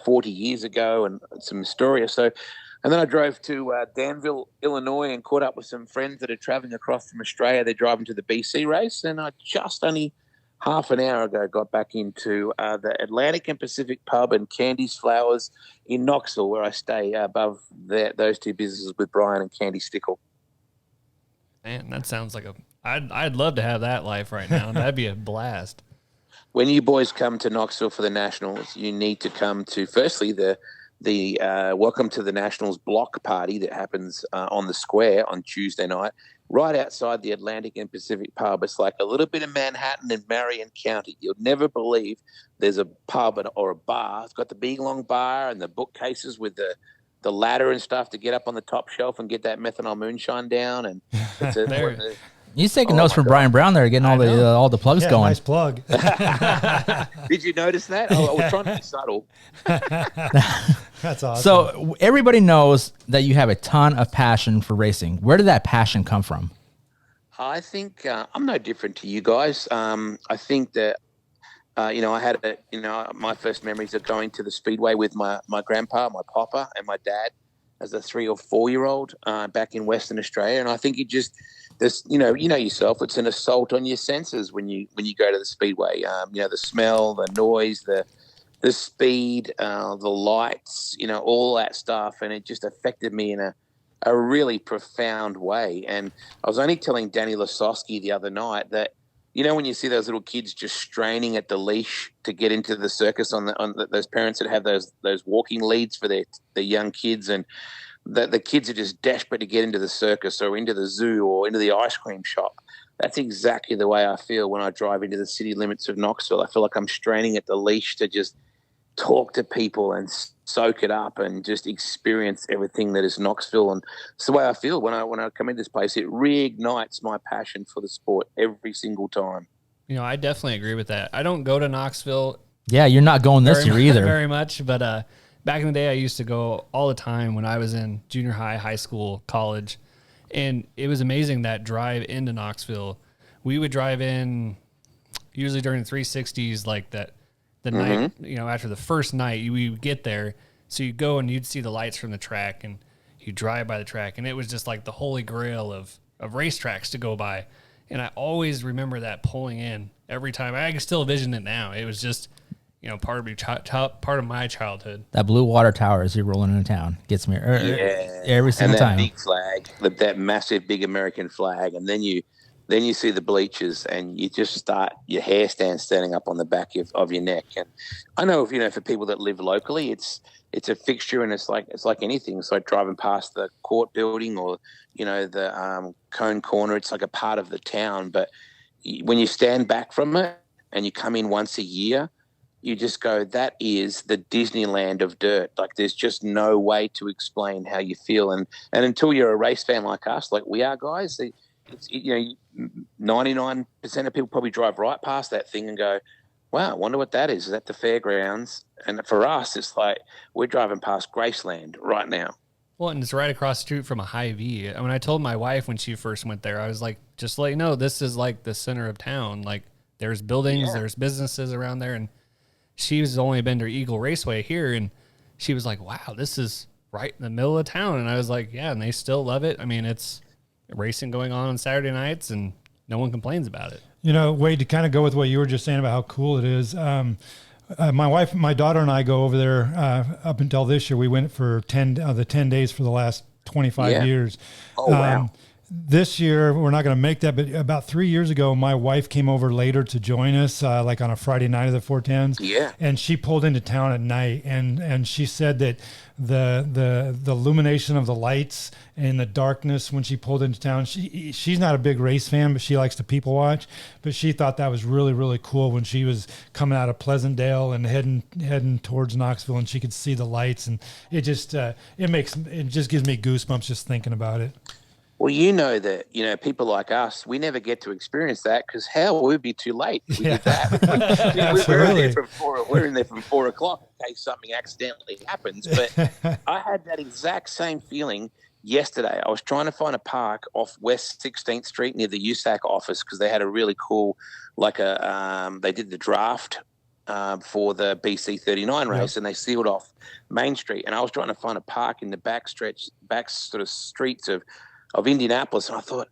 40 years ago, and some Astoria. And then I drove to Danville, Illinois, and caught up with some friends that are traveling across from Australia. They're driving to the BC race, and I just only half an hour ago got back into the Atlantic and Pacific pub and Candy's Flowers in Knoxville, where I stay above those two businesses with Brian and Candy Stickle. Man, that sounds like I'd love to have that life right now. That'd be a blast. When you boys come to Knoxville for the Nationals, you need to come to, firstly, the Welcome to the Nationals block party that happens on the square on Tuesday night, right outside the Atlantic and Pacific pub. It's like a little bit of Manhattan and Marion County. You'll never believe there's a pub or a bar. It's got the big long bar and the bookcases with the ladder and stuff to get up on the top shelf and get that methanol moonshine down. And it's He's taking notes from Brian Brown there, getting all the plugs going. Nice plug. Did you notice that? I was trying to be subtle. That's awesome. So everybody knows that you have a ton of passion for racing. Where did that passion come from? I think I'm no different to you guys. I think that, I had my first memories of going to the Speedway with my grandpa, my papa, and my dad as a 3 or 4 year old back in Western Australia. And I think it just, this, you know yourself, it's an assault on your senses when you go to the Speedway. The smell, the noise, the speed, the lights, all that stuff. And it just affected me in a really profound way. And I was only telling Danny Lasowski the other night that, when you see those little kids just straining at the leash to get into the circus on those parents that have those walking leads for their young kids, and the kids are just desperate to get into the circus or into the zoo or into the ice cream shop. That's exactly the way I feel when I drive into the city limits of Knoxville. I feel like I'm straining at the leash to just talk to people and soak it up and just experience everything that is Knoxville. And it's the way I feel when I come into this place. It reignites my passion for the sport every single time. I definitely agree with that. I don't go to Knoxville. Yeah, you're not going this year either. Very much, but back in the day, I used to go all the time when I was in junior high school, college, and it was amazing that drive into Knoxville. We would drive in usually during the 360s, like that. The night, after the first night, we would get there. So you go and you'd see the lights from the track, and you drive by the track, and it was just like the holy grail of racetracks to go by. And I always remember that pulling in every time. I can still envision it now. It was just, part of my childhood. That blue water tower as you're rolling into town gets me every single time. And that big flag, that massive big American flag, and then you then you see the bleachers, and you just start your hair standing up on the back of your neck. And I know, for people that live locally, it's a fixture, and it's like anything. It's like driving past the court building or the Cone Corner. It's like a part of the town. But when you stand back from it and you come in once a year, you just go, that is the Disneyland of dirt. Like, there's just no way to explain how you feel. And until you're a race fan like us, like we are, guys, 99% of people probably drive right past that thing and go, wow, I wonder what that is. Is that the fairgrounds? And for us, it's like we're driving past Graceland right now. Well, and it's right across the street from a Hy-Vee. When I told my wife when she first went there, I was like, just to let you know, this is like the center of town. Like, there's buildings, there's businesses around there, and she's only been to Eagle Raceway here, and she was like, wow, this is right in the middle of town. And I was like, yeah, and they still love it. I mean, it's racing going on Saturday nights, and no one complains about it. Wade, to kind of go with what you were just saying about how cool it is, my daughter and I go over there up until this year. We went for 10 days for the last 25 years. Oh, wow. This year, we're not going to make that, but about 3 years ago, my wife came over later to join us, like on a Friday night of the 410s. Yeah. And she pulled into town at night, and she said that the illumination of the lights and the darkness when she pulled into town, she's not a big race fan, but she likes to people watch. But she thought that was really, really cool when she was coming out of Pleasantdale and heading towards Knoxville, and she could see the lights, and it just it just gives me goosebumps just thinking about it. Well, that, people like us, we never get to experience that because hell, we'd be too late if we did that. We're in there from 4 o'clock in case something accidentally happens. But I had that exact same feeling yesterday. I was trying to find a park off West 16th Street near the USAC office because they had a really cool, they did the draft for the BC 39 race, and they sealed off Main Street. And I was trying to find a park in the back sort of streets of Indianapolis, and I thought,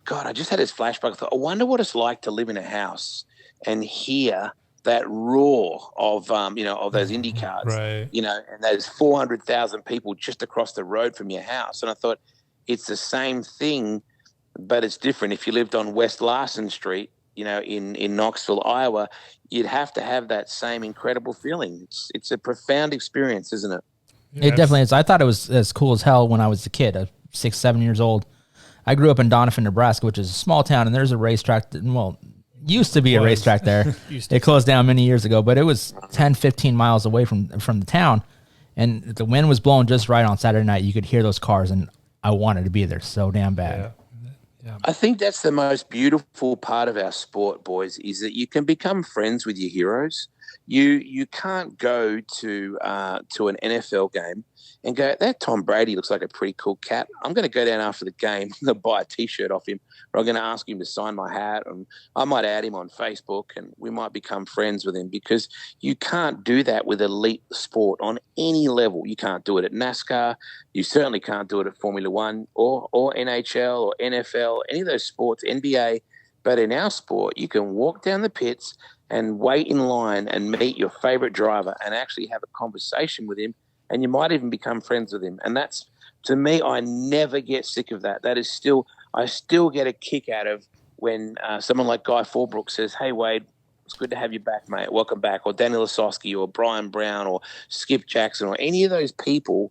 God, I just had this flashback. I thought, I wonder what it's like to live in a house and hear that roar of those Indy cars, right? And those 400,000 people just across the road from your house. And I thought, it's the same thing, but it's different. If you lived on West Larson Street, in Knoxville, Iowa, you'd have to have that same incredible feeling. It's a profound experience, isn't it? It definitely is. I thought it was as cool as hell when I was a kid, 6, 7 years old. I grew up in Doniphan, Nebraska, which is a small town, and there's a racetrack used to be a racetrack there. It closed down many years ago, but it was 10, 15 miles away from the town, and the wind was blowing just right on Saturday night. You could hear those cars, and I wanted to be there so damn bad. Yeah. I think that's the most beautiful part of our sport, boys, is that you can become friends with your heroes. You can't go to an NFL game and go, that Tom Brady looks like a pretty cool cat. I'm going to go down after the game and buy a T-shirt off him, or I'm going to ask him to sign my hat, and I might add him on Facebook, and we might become friends with him, because you can't do that with elite sport on any level. You can't do it at NASCAR. You certainly can't do it at Formula One or NHL or NFL, any of those sports, NBA. But in our sport, you can walk down the pits and wait in line and meet your favorite driver and actually have a conversation with him, and you might even become friends with him. And that's, to me, I never get sick of that. That is still, I still get a kick out of when someone like Guy Fulbrook says, hey, Wade, it's good to have you back, mate. Welcome back. Or Danny Lasowski or Brian Brown or Skip Jackson or any of those people.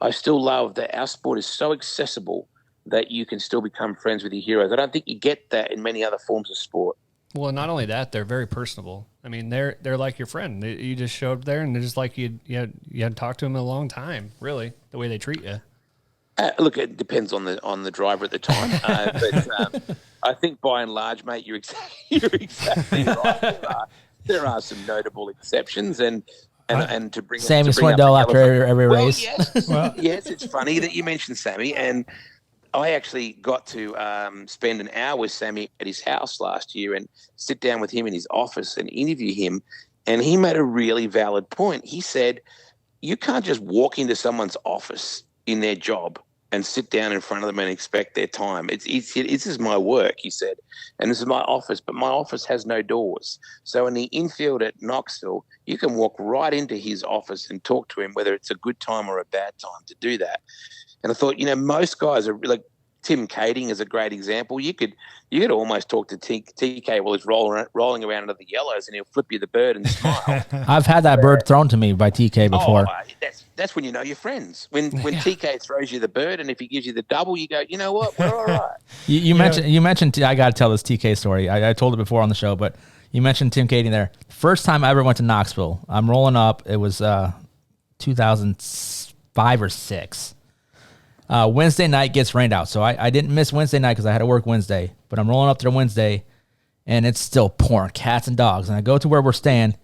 I still love that our sport is so accessible that you can still become friends with your heroes. I don't think you get that in many other forms of sport. Well, not only that, they're very personable. I mean, they're like your friend. You just showed up there, and they're just like you hadn't talked to them in a long time. Really, the way they treat you. Look, it depends on the driver at the time, but I think by and large, mate, you're exactly right. There are some notable exceptions, and to bring Sammy Swindell after every race. Yes, yes, it's funny that you mentioned Sammy, and I actually got to spend an hour with Sammy at his house last year and sit down with him in his office and interview him. And he made a really valid point. He said, you can't just walk into someone's office in their job and sit down in front of them and expect their time. This is my work, he said, and this is my office, but my office has no doors. So in the infield at Knoxville, you can walk right into his office and talk to him, whether it's a good time or a bad time to do that. And I thought, most guys are like, Tim Kading is a great example. You could almost talk to TK while he's rolling around under the yellows, and he'll flip you the bird and smile. I've had that bird thrown to me by TK before. That's when you know you're friends. When TK throws you the bird, and if he gives you the double, you go, you know what, we're all right. You mentioned. I got to tell this TK story. I told it before on the show, but you mentioned Tim Kading there. First time I ever went to Knoxville, I'm rolling up. It was 2005 or 6. Wednesday night gets rained out, so I didn't miss Wednesday night because I had to work Wednesday. But I'm rolling up there Wednesday, and it's still pouring cats and dogs. And I go to where we're staying,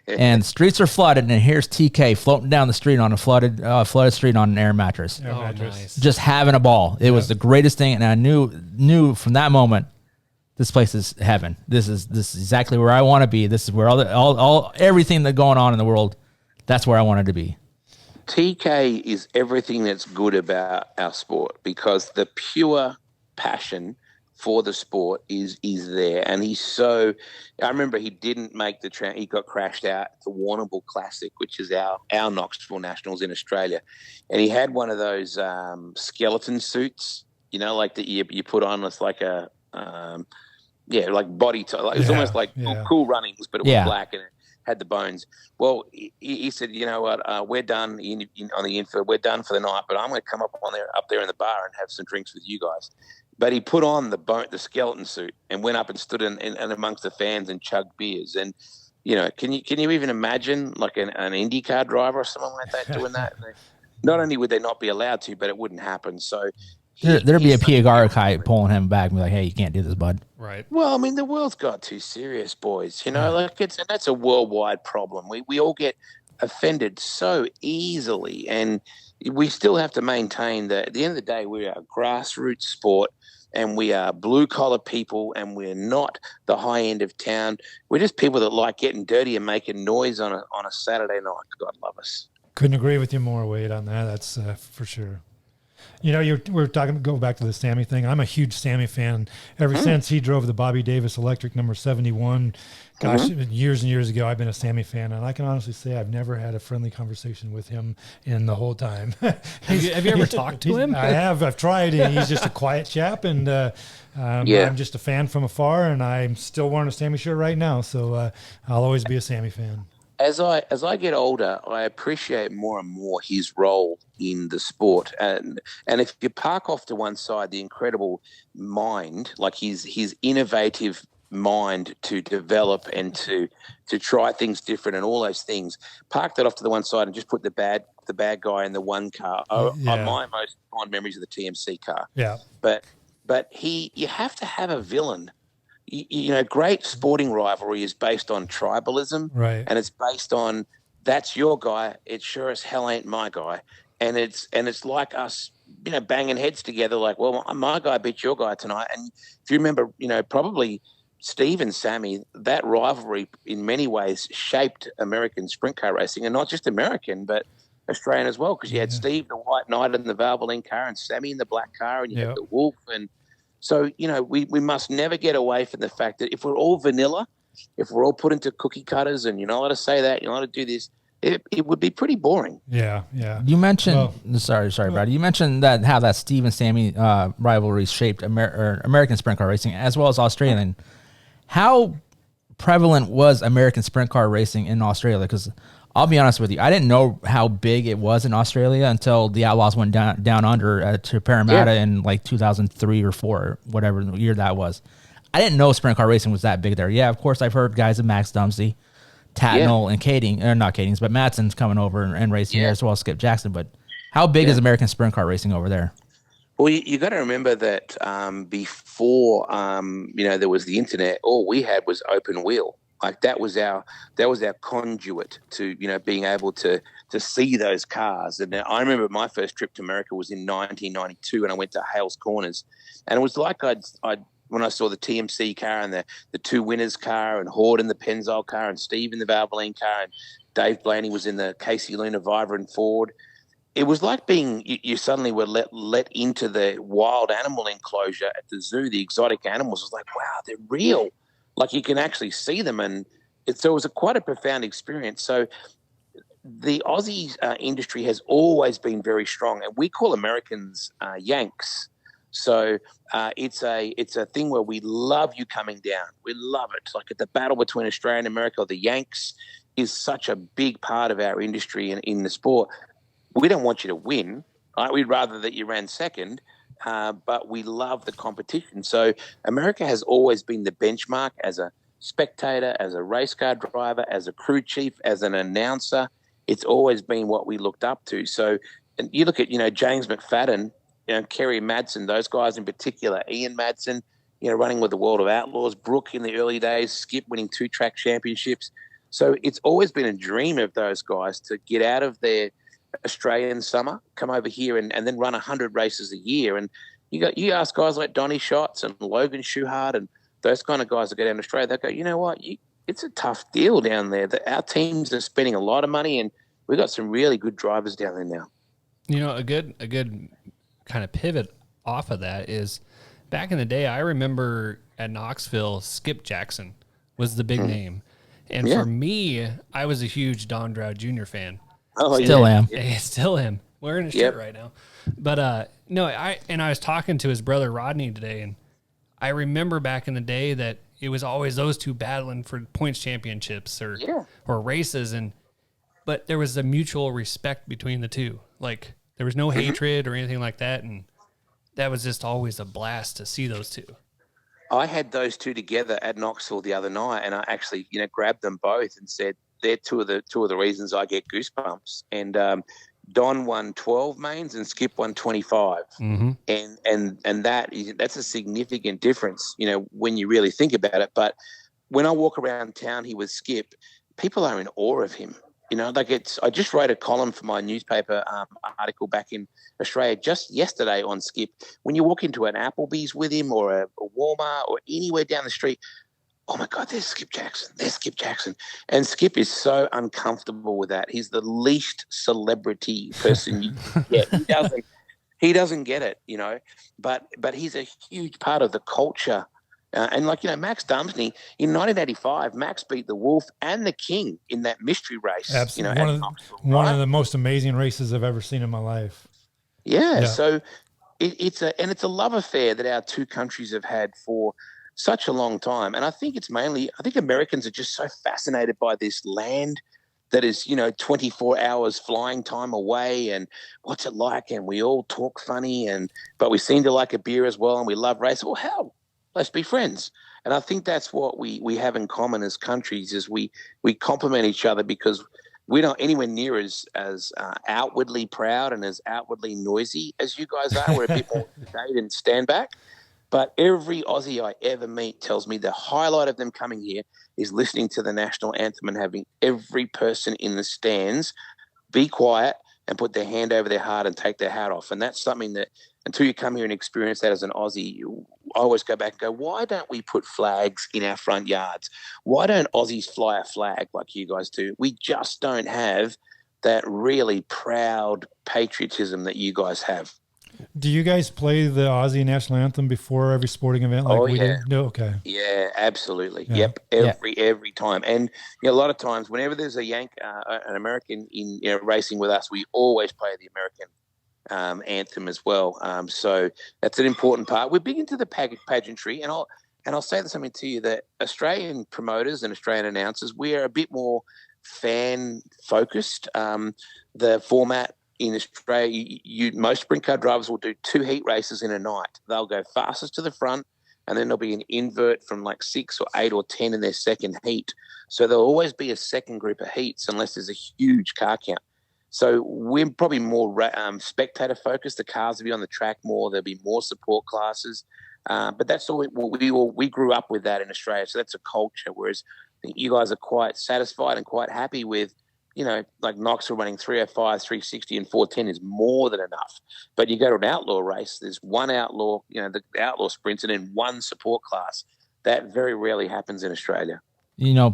and the streets are flooded. And here's TK floating down the street on a flooded street on an air mattress, Nice. just having a ball. It was the greatest thing, and I knew from that moment, this place is heaven. This is exactly where I want to be. This is where all everything that's going on in the world. That's where I wanted to be. TK is everything that's good about our sport because the pure passion for the sport is there. And he's so – I remember he didn't make he got crashed out at the Warrnambool Classic, which is our Knoxville Nationals in Australia. And he had one of those skeleton suits, like that you put on. It's like a like body – it was almost like Cool Runnings, but it was black and it had the bones. Well, he said, you know what, we're done on the infield. We're done for the night, but I'm going to come up there in the bar and have some drinks with you guys. But he put on the skeleton suit and went up and stood in amongst the fans and chugged beers. And, can you even imagine like an IndyCar driver or someone like that doing that? Not only would they not be allowed to, but it wouldn't happen. So there'd be a Piagara guy pulling him back and be like, hey, you can't do this, bud. Right. Well, I mean, the world's got too serious, boys. That's a worldwide problem. We all get offended so easily, and we still have to maintain that at the end of the day, we are a grassroots sport, and we are blue-collar people, and we're not the high end of town. We're just people that like getting dirty and making noise on a Saturday night. God love us. Couldn't agree with you more, Wade, on that. That's for sure. We're talking, go back to the Sammy thing. I'm a huge Sammy fan ever since he drove the Bobby Davis Electric number 71. Gosh, years and years ago, I've been a Sammy fan, and I can honestly say I've never had a friendly conversation with him in the whole time. Have you ever talked to him? I have. I've tried, and he's just a quiet chap, and I'm just a fan from afar, and I'm still wearing a Sammy shirt right now, so I'll always be a Sammy fan. As I get older, I appreciate more and more his role in the sport, and if you park off to one side the incredible mind, like his innovative mind to develop and to try things different and all those things, park that off to the one side and just put the bad guy in the one car. My most fond memories of the TMC car. Yeah, but you have to have a villain. Great sporting rivalry is based on tribalism, right? And it's based on that's your guy. It sure as hell ain't my guy, and it's like us, banging heads together. Like, well, my guy beat your guy tonight. And if you remember, probably Steve and Sammy, that rivalry in many ways shaped American sprint car racing, and not just American, but Australian as well. Because you had Steve, the white knight in the Valvoline car, and Sammy in the black car, and you had the Wolf and. So, we must never get away from the fact that if we're all vanilla, if we're all put into cookie cutters and you're not allowed to say that, you're not allowed to do this, it would be pretty boring. Yeah. You mentioned, sorry, Brad. You mentioned how that Steve and Sammy rivalry shaped American sprint car racing as well as Australian. How prevalent was American sprint car racing in Australia? Because I'll be honest with you, I didn't know how big it was in Australia until the Outlaws went down under to Parramatta in like 2003 or 4, whatever year that was. I didn't know sprint car racing was that big there. Yeah, of course, I've heard guys of Max Dumsey, Tatnall, and Kading, or not Kading's, but Matson's coming over and racing here as well as Skip Jackson. But how big is American sprint car racing over there? Well, you got to remember that before there was the internet, all we had was open wheel. Like that was our conduit to being able to see those cars. And I remember my first trip to America was in 1992, and I went to Hales Corners, and it was like I'd when I saw the TMC car and the two winners car, and Horde in the Pennzoil car, and Steve in the Valvoline car, and Dave Blaney was in the Casey Luna Vibrant Ford. It was like being you suddenly were let into the wild animal enclosure at the zoo. The exotic animals was like, wow, they're real. Like you can actually see them, and it was quite a profound experience. So the Aussie industry has always been very strong, and we call Americans Yanks. So it's a thing where we love you coming down. We love it. It's like the battle between Australia and America, or the Yanks, is such a big part of our industry and in the sport. We don't want you to win. Right? We'd rather that you ran second, but we love the competition. So America has always been the benchmark as a spectator, as a race car driver, as a crew chief, as an announcer. It's always been what we looked up to. So, and you look at, James McFadden, Kerry Madsen, those guys in particular, Ian Madsen, running with the World of Outlaws, Brooke in the early days, Skip winning 2 track championships. So it's always been a dream of those guys to get out of their Australian summer, come over here and then run 100 races a year. And you ask guys like Donnie Schatz and Logan Schuhart and those kind of guys that go down to Australia, they go, you know what, it's a tough deal down there. Our teams are spending a lot of money, and we've got some really good drivers down there now. A good kind of pivot off of that is back in the day, I remember at Knoxville, Skip Jackson was the big name. And for me, I was a huge Don Dowd Jr. fan. Oh, still am. Yeah, still am. Wearing his shirt right now. But I was talking to his brother Rodney today, and I remember back in the day that it was always those two battling for points championships or races, but there was a mutual respect between the two. Like there was no hatred or anything like that, and that was just always a blast to see those two. I had those two together at Knoxville the other night, and I actually, grabbed them both and said they're two of the reasons I get goosebumps. And Don won 12 mains and Skip won 25, and that's a significant difference, when you really think about it. But when I walk around town here with Skip, people are in awe of him. I just wrote a column for my newspaper article back in Australia just yesterday on Skip. When you walk into an Applebee's with him or a Walmart or anywhere down the street, oh my God, there's Skip Jackson. There's Skip Jackson. And Skip is so uncomfortable with that. He's the least celebrity person you can get. He doesn't get it, but he's a huge part of the culture. And Max Dumsney, in 1985, Max beat the Wolf and the King in that mystery race. Absolutely. One of the most amazing races I've ever seen in my life. Yeah. So it's a love affair that our two countries have had for such a long time. And I think Americans are just so fascinated by this land that is, 24 hours flying time away, and what's it like? And we all talk funny, but we seem to like a beer as well, and we love race. Well, hell, let's be friends. And I think that's what we have in common as countries is we complement each other because we're not anywhere near as outwardly proud and as outwardly noisy as you guys are. We're a bit more sedate and stand back. But every Aussie I ever meet tells me the highlight of them coming here is listening to the national anthem and having every person in the stands be quiet and put their hand over their heart and take their hat off. And that's something that until you come here and experience that as an Aussie, I always go back and go, why don't we put flags in our front yards? Why don't Aussies fly a flag like you guys do? We just don't have that really proud patriotism that you guys have. Do you guys play the Aussie national anthem before every sporting event like we do? No, okay. Yeah, absolutely. Yeah. Yep, every time. And a lot of times, whenever there's a an American in racing with us, we always play the American anthem as well. So that's an important part. We're big into the pageantry, and I'll say something to you that Australian promoters and Australian announcers, we are a bit more fan focused. The format in Australia, most sprint car drivers will do 2 heat races in a night. They'll go fastest to the front, and then there'll be an invert from like 6 or 8 or 10 in their second heat. So there'll always be a second group of heats unless there's a huge car count. So we're probably more spectator focused. The cars will be on the track more. There'll be more support classes. But that's all we grew up with that in Australia. So that's a culture, whereas I think you guys are quite satisfied and quite happy with, like Knoxville running 305, 360, and 410 is more than enough. But you go to an outlaw race, there's one outlaw, the outlaw sprints, and then one support class. That very rarely happens in Australia.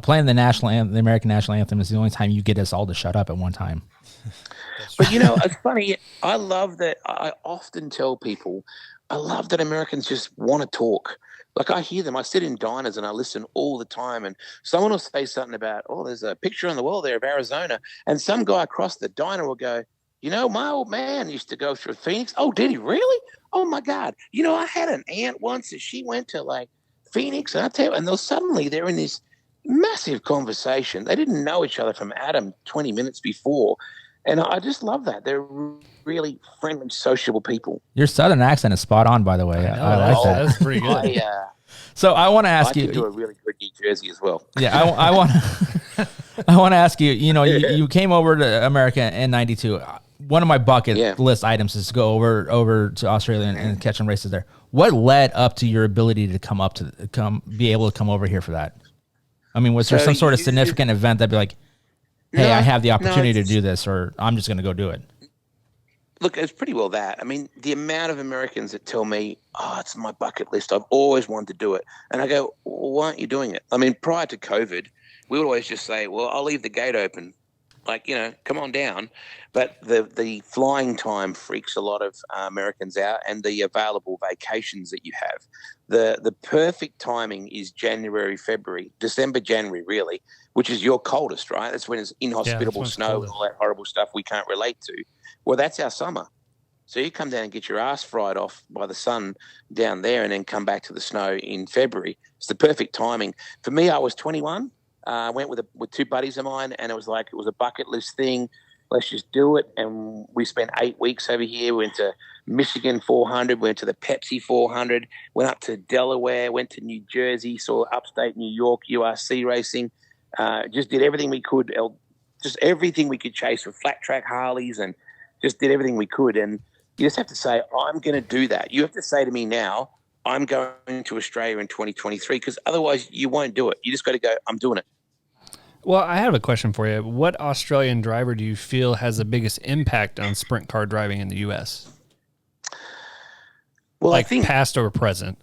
Playing the national anthem, the American national anthem is the only time you get us all to shut up at one time. But it's funny. I love that. I often tell people, I love that Americans just want to talk. Like I hear them. I sit in diners and I listen all the time. And someone will say something about, there's a picture on the wall there of Arizona, and some guy across the diner will go, my old man used to go through Phoenix. Oh, did he really? Oh my God. I had an aunt once that she went to like Phoenix, and I tell you, and suddenly they're in this massive conversation. They didn't know each other from Adam 20 minutes before. And I just love that. They're really friendly, sociable people. Your Southern accent is spot on, by the way. I like that. That's pretty good. So I want to ask you. I can do a really good New Jersey as well. Yeah, I want. I want to ask you. You came over to America in '92. One of my bucket list items is to go over to Australia and catch some races there. What led up to your ability to be able to come over here for that? I mean, was there some sort of significant event that'd be like, hey, I have the opportunity to do this, or I'm just going to go do it? Look, it's pretty well that. I mean, the amount of Americans that tell me, it's my bucket list. I've always wanted to do it. And I go, well, why aren't you doing it? I mean, prior to COVID, we would always just say, well, I'll leave the gate open. Like, come on down. But the flying time freaks a lot of Americans out, and the available vacations that you have. The perfect timing is January, February, December, January, really, which is your coldest, right? That's when it's inhospitable snow and all that horrible stuff we can't relate to. Well, that's our summer. So you come down and get your ass fried off by the sun down there and then come back to the snow in February. It's the perfect timing. For me, I was 21. I went with two buddies of mine, and it was a bucket list thing. Let's just do it. And we spent 8 weeks over here. We went to Michigan 400, went to the Pepsi 400, went up to Delaware, went to New Jersey, saw upstate New York URC racing. Just did everything we could, just everything we could chase with flat track Harleys, and just did everything we could. And you just have to say, I'm going to do that. You have to say to me now, I'm going to Australia in 2023, because otherwise you won't do it. You just got to go, I'm doing it. Well, I have a question for you. What Australian driver do you feel has the biggest impact on sprint car driving in the U.S.? Well, like I think past or present.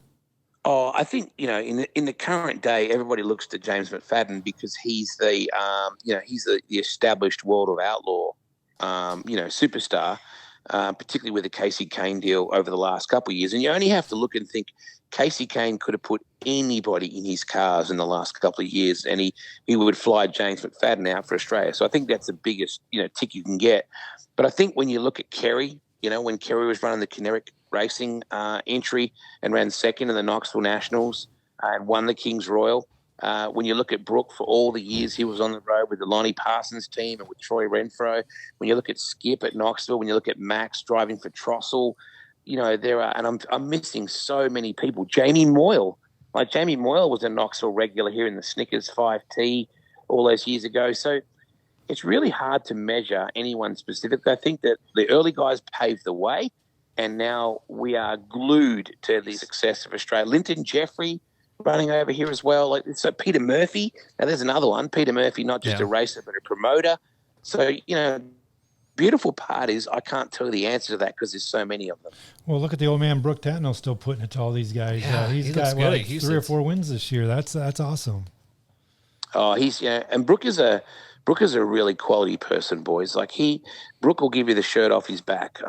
Oh, I think in the current day, everybody looks to James McFadden because he's the established world of outlaw, superstar. Particularly with the Casey Kane deal over the last couple of years. And you only have to look and think Casey Kane could have put anybody in his cars in the last couple of years, and he would fly James McFadden out for Australia. So I think that's the biggest, tick you can get. But I think when you look at Kerry, when Kerry was running the Kineric Racing entry and ran second in the Knoxville Nationals and won the King's Royal, when you look at Brooke, for all the years he was on the road with the Lonnie Parsons team and with Troy Renfro, when you look at Skip at Knoxville, when you look at Max driving for Trossel, there are, and I'm missing so many people. Jamie Moyle was a Knoxville regular here in the Snickers 5T all those years ago. So it's really hard to measure anyone specific. I think that the early guys paved the way, and now we are glued to the success of Australia. Linton Jeffrey running over here as well. So Peter Murphy. Now there's another one. Peter Murphy, not just a racer, but a promoter. So, beautiful part is I can't tell you the answer to that because there's so many of them. Well, look at the old man, Brooke Tatnell, still putting it to all these guys. Yeah, he's got 3 or 4 wins this year. That's awesome. Oh, and Brooke is a really quality person, boys. Brooke will give you the shirt off his back.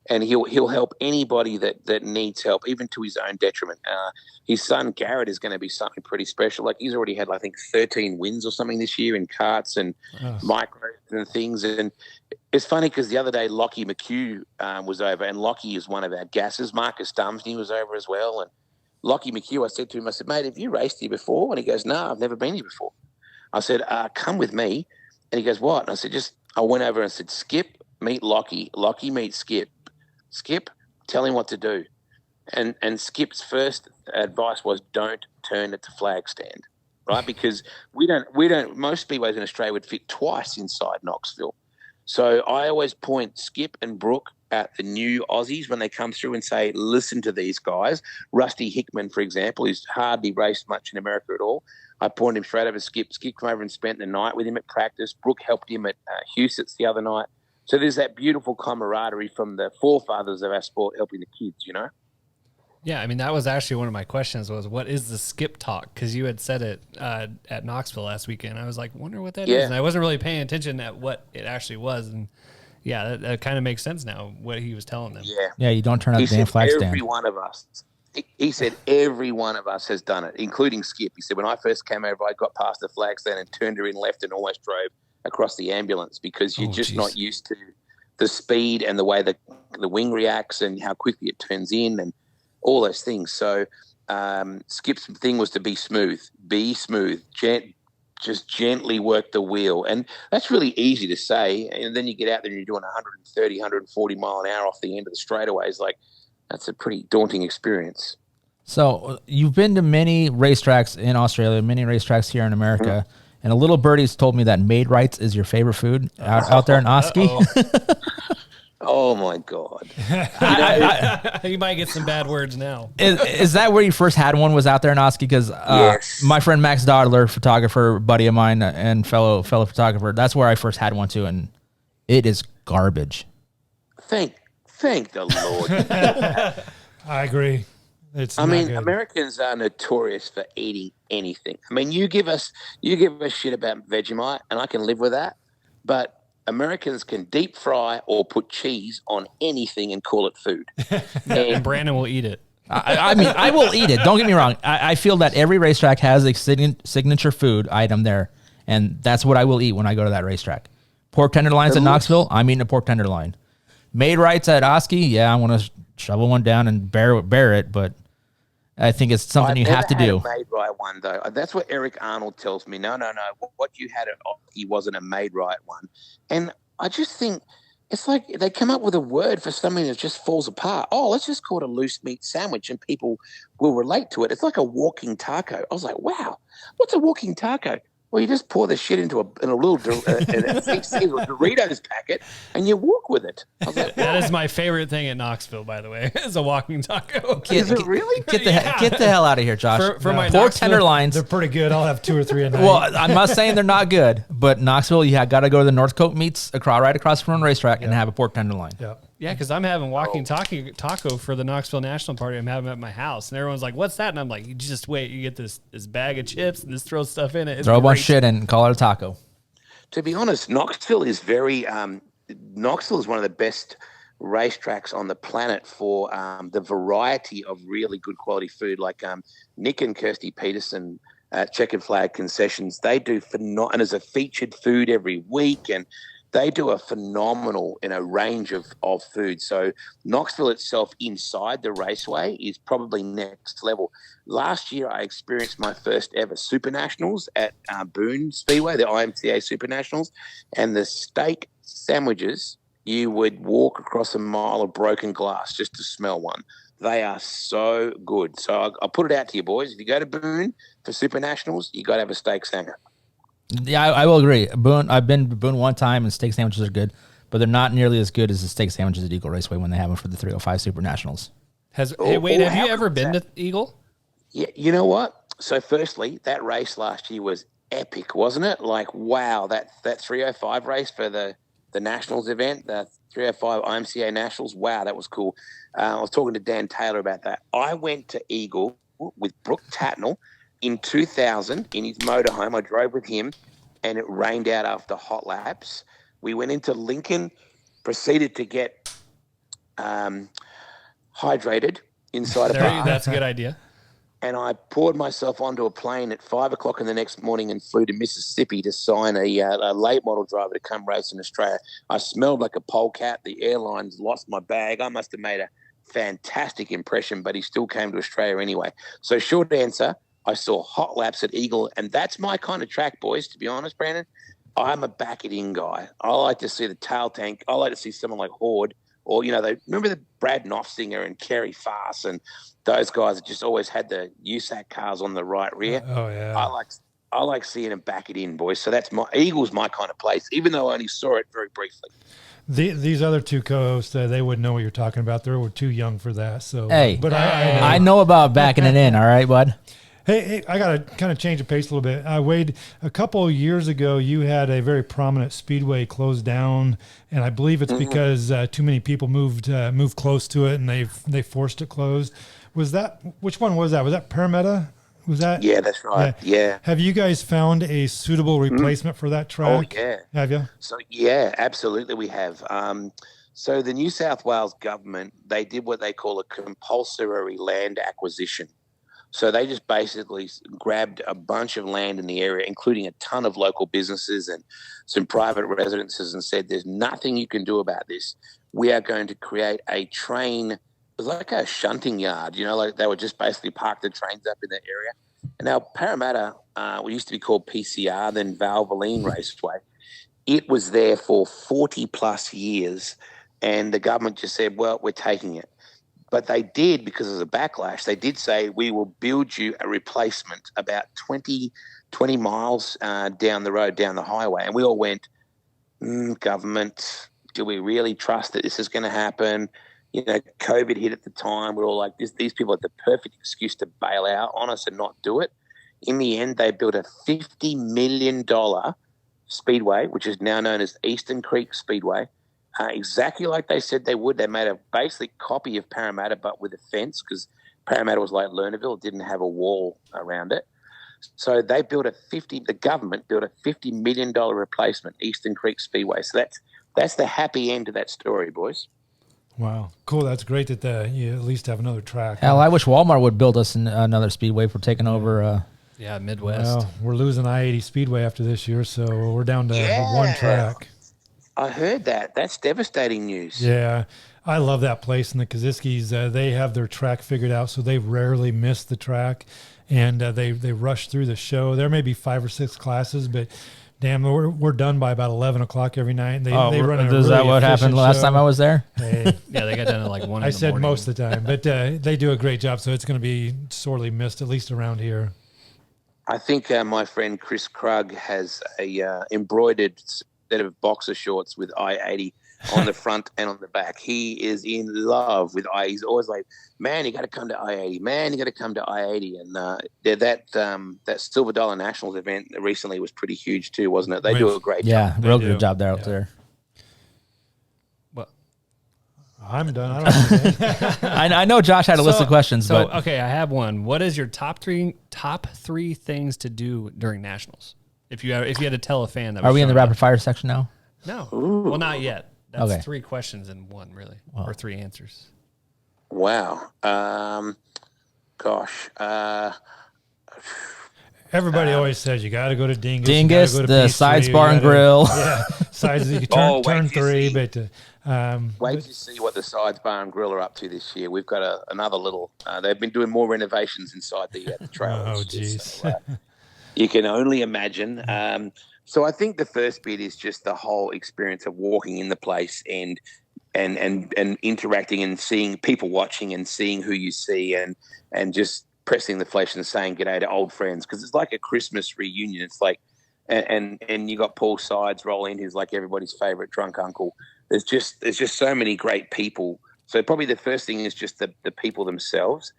And he'll help anybody that needs help, even to his own detriment. His son Garrett is going to be something pretty special. He's already had, I think, 13 wins or something this year in karts and micros and things. And it's funny because the other day Lockie McHugh was over, and Lockie is one of our gassers. Marcus Dumsney was over as well. And Lockie McHugh, I said to him, mate, have you raced here before? And he goes, no, I've never been here before. I said, come with me. And he goes, what? And I said, I went over and said, Skip, meet Lockie. Lockie, meet Skip. Skip, tell him what to do. And Skip's first advice was don't turn at the flag stand, right? Because we don't most speedways in Australia would fit twice inside Knoxville. So I always point Skip and Brooke at the new Aussies when they come through and say, listen to these guys. Rusty Hickman, for example, who's hardly raced much in America at all. I point him straight over to Skip. Skip came over and spent the night with him at practice. Brooke helped him at Huset's the other night. So there's that beautiful camaraderie from the forefathers of our sport helping the kids, Yeah, I mean, that was actually one of my questions was, what is the skip talk? Because you had said it at Knoxville last weekend. I was like, wonder what that is. And I wasn't really paying attention at what it actually was. And, yeah, that kind of makes sense now, what he was telling them. Yeah, you don't turn out the damn flag stand. Every one of us. He said every one of us has done it, including Skip. He said, when I first came over, I got past the flag stand and turned her in left and almost drove across the ambulance because you're not used to the speed and the way the wing reacts and how quickly it turns in and all those things. So Skip's thing was to be smooth, just gently work the wheel. And that's really easy to say. And then you get out there and you're doing 130, 140 mile an hour off the end of the straightaways. Like, that's a pretty daunting experience. So you've been to many racetracks in Australia, many racetracks here in America, and a little birdie's told me that Maid Rights is your favorite food out there in Oski. Oh my God! You might get some bad words now. Is that where you first had one? Was out there in Oski? Because yes. My friend Max Dodler, photographer, buddy of mine, and fellow photographer, that's where I first had one too, and it is garbage. Thank the Lord. I agree. I mean, good. Americans are notorious for eating anything. I mean, you give us shit about Vegemite, and I can live with that. But Americans can deep fry or put cheese on anything and call it food. And Brandon will eat it. I mean, I will eat it. Don't get me wrong. I feel that every racetrack has a signature food item there, and that's what I will eat when I go to that racetrack. Pork tenderloins at Knoxville, I'm eating a pork tenderloin. Maid Rights at Oski, yeah, I want to shovel one down and bear it, but I think it's something you have to do. I've never had a Maid Right one, though. That's what Eric Arnold tells me. No. What you had at Oski wasn't a Maid Right one. And I just think it's like they come up with a word for something that just falls apart. Oh, let's just call it a loose meat sandwich and people will relate to it. It's like a walking taco. I was like, wow, what's a walking taco? Well, you just pour the shit into a little Doritos packet and you walk with it. I was like, that is my favorite thing at Knoxville, by the way, is a walking taco. Is it really? Get the hell out of here, Josh. For my pork tenderloins. They're pretty good. I'll have 2 or 3 a night. Well, I'm not saying they're not good, but Knoxville, you got to go to the Northcote Meats right across from the racetrack and have a pork tenderloin. Yeah, because I'm having walking taco for the Knoxville National Party. I'm having it at my house, and everyone's like, "What's that?" And I'm like, "You just wait. You get this bag of chips and just throw stuff in it. Throw a bunch of shit in and call it a taco." To be honest, Knoxville is Knoxville is one of the best racetracks on the planet for the variety of really good quality food. Like Nick and Kirsty Peterson at Checkered Flag Concessions, they do phenomenal, and there's a featured food every week, and they do a phenomenal range of food. So Knoxville itself inside the raceway is probably next level. Last year, I experienced my first ever Super Nationals at Boone Speedway, the IMCA Super Nationals, and the steak sandwiches, you would walk across a mile of broken glass just to smell one. They are so good. So I'll put it out to you, boys. If you go to Boone for Super Nationals, you got to have a steak sandwich. Yeah, I will agree. Boone, I've been to Boone one time, and steak sandwiches are good, but they're not nearly as good as the steak sandwiches at Eagle Raceway when they have them for the 305 Super Nationals. Wade, have you ever been to Eagle? Yeah, you know what? So firstly, that race last year was epic, wasn't it? Like, wow, that 305 race for the Nationals event, the 305 IMCA Nationals, wow, that was cool. I was talking to Dan Taylor about that. I went to Eagle with Brooke Tatnall in 2000 in his motorhome. I drove with him, and it rained out after hot laps. We went into Lincoln, proceeded to get hydrated inside a bar. That's a good idea. And I poured myself onto a plane at 5 o'clock in the next morning and flew to Mississippi to sign a late model driver to come race in Australia. I smelled like a polecat. The airlines lost my bag. I must have made a fantastic impression, but he still came to Australia anyway. So short answer, I saw hot laps at Eagle, and that's my kind of track, boys, to be honest, Brandon. I'm a back-it-in guy. I like to see the tail tank. I like to see someone like Horde, or, they remember the Brad Knopfsinger and Kerry Farce, and those guys that just always had the USAC cars on the right rear. Oh, yeah. I like seeing them back it in, boys. So that's Eagle's my kind of place, even though I only saw it very briefly. These other two co-hosts, they wouldn't know what you're talking about. They were too young for that. So, hey, but I know about backing it in. All right, bud. Hey, I got to kind of change the pace a little bit. Wade, a couple of years ago, you had a very prominent speedway closed down, and I believe it's because too many people moved close to it, and they forced it closed. Which one was that? Was that Parramatta? Was that? Yeah, that's right. Yeah. Have you guys found a suitable replacement for that track? Oh, yeah. Have you? So, yeah, absolutely we have. So the New South Wales government, they did what they call a compulsory land acquisition. So they just basically grabbed a bunch of land in the area, including a ton of local businesses and some private residences, and said, there's nothing you can do about this. We are going to create a train. It was like a shunting yard, like they would just basically park the trains up in that area. And now Parramatta, we used to be called PCR, then Valvoline Raceway. It was there for 40 plus years, and the government just said, well, we're taking it. But they did, because of the backlash, they did say, we will build you a replacement about 20 miles down the road, down the highway. And we all went, government, do we really trust that this is going to happen? COVID hit at the time. We're all like, these people had the perfect excuse to bail out on us and not do it. In the end, they built a $50 million speedway, which is now known as Eastern Creek Speedway, exactly like they said they would. They made a basic copy of Parramatta, but with a fence, because Parramatta was like Lernerville, didn't have a wall around it. So they built the government built a $50 million replacement, Eastern Creek Speedway. So that's the happy end of that story, boys. Wow, cool. That's great that you at least have another track. Hell, I wish Walmart would build us another speedway for taking over. Midwest. Well, we're losing I-80 Speedway after this year, so we're down to one track. I heard that. That's devastating news. Yeah, I love that place. And the Kaziskis, they have their track figured out, so they rarely miss the track. And they rush through the show. There may be 5 or 6 classes, but damn, we're done by about 11 o'clock every night. They run a is really that what happened last show. time I was there? Hey. Yeah, they got done at like 1 in the morning. I said most of the time, but they do a great job, so it's going to be sorely missed, at least around here. I think my friend Chris Krug has a embroidered set of boxer shorts with I-80 on the front and on the back. He is in love with I-80. He's always like, man, you got to come to I-80. Man, you got to come to I-80. And that Silver Dollar Nationals event recently was pretty huge too, wasn't it? They do a great job. Yeah, real good job there out there. I'm done. I don't know. I know Josh had a list of questions, but okay, I have one. What is your top three things to do during nationals? If you had to tell a fan that, are we in the rapid fire section now? No, well, not yet. That's okay. 3 questions in one, really, or 3 answers. Wow. Gosh. Everybody always says you got to go to Dingus. Dingus, go to the P3, Sides Bar and Grill. Yeah, sides. You turn 3, but wait to see what the Sides Bar and Grill are up to this year. We've got another little. They've been doing more renovations inside the trailers. Oh, jeez. So, you can only imagine. So I think the first bit is just the whole experience of walking in the place and interacting and seeing people watching and seeing who you see and just pressing the flesh and saying g'day to old friends, because it's like a Christmas reunion. It's like and you got Paul Sides roll in, who's like everybody's favorite drunk uncle. There's just so many great people. So probably the first thing is just the people themselves.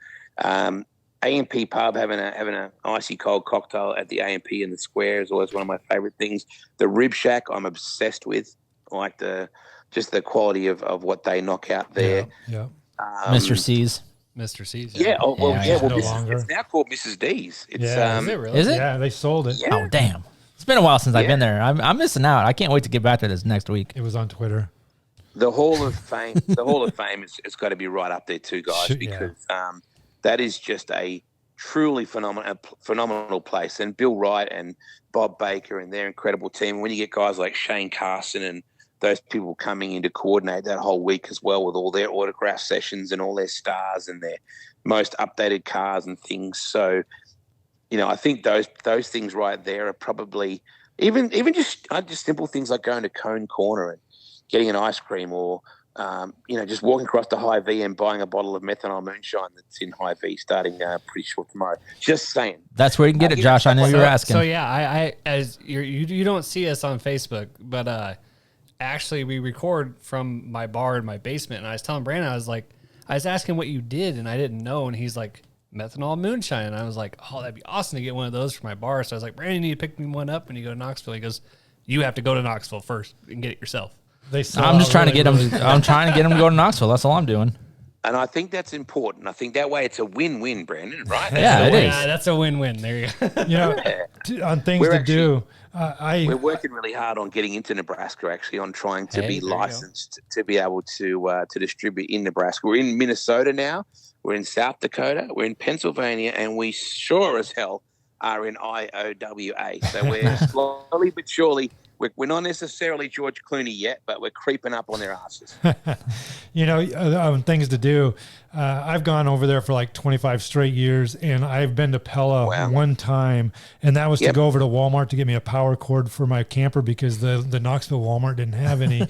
A&P Pub having an icy cold cocktail at the A&P in the square is always one of my favorite things. The Rib Shack I'm obsessed with. I like the quality of what they knock out there. Yeah. Mr. C's. Mr. C's. Yeah. Oh well. Yeah. Well, no it's now called Mrs. D's. It's, is it really? Is it? Yeah, they sold it. Yeah. Oh damn! It's been a while since I've been there. I'm missing out. I can't wait to get back to this next week. It was on Twitter. The Hall of Fame. The Hall of Fame it's got to be right up there too, guys, because that is just a truly phenomenal place. And Bill Wright and Bob Baker and their incredible team. When you get guys like Shane Carson and those people coming in to coordinate that whole week as well with all their autograph sessions and all their stars and their most updated cars and things. So, I think those things right there are probably even just simple things like going to Cone Corner and getting an ice cream or, just walking across to High V and buying a bottle of methanol moonshine that's in High V starting pretty short tomorrow. Just saying. That's where you can get it, Josh. I know you were asking. So yeah, I as you don't see us on Facebook, but actually we record from my bar in my basement, and I was telling Brandon, I was asking what you did, and I didn't know, and he's like, methanol moonshine, and I was like, oh, that'd be awesome to get one of those for my bar. So I was like, Brandon, you need to pick me one up when you go to Knoxville. He goes, you have to go to Knoxville first and get it yourself. I'm just trying to get him. I'm trying to get him to go to Knoxville. That's all I'm doing. And I think that's important. I think that way it's a win-win, Brandon, right? Yeah, it is. Yeah, that's a win-win. There you go. You know, on things to do. We're working really hard on getting into Nebraska, actually, on trying to be licensed to be able to distribute in Nebraska. We're in Minnesota now. We're in South Dakota. We're in Pennsylvania, and we sure as hell are in IOWA. So we're slowly but surely. We're not necessarily George Clooney yet, but we're creeping up on their asses. You know, on things to do. I've gone over there for like 25 straight years, and I've been to Pella one time, and that was to go over to Walmart to get me a power cord for my camper because the Knoxville Walmart didn't have any.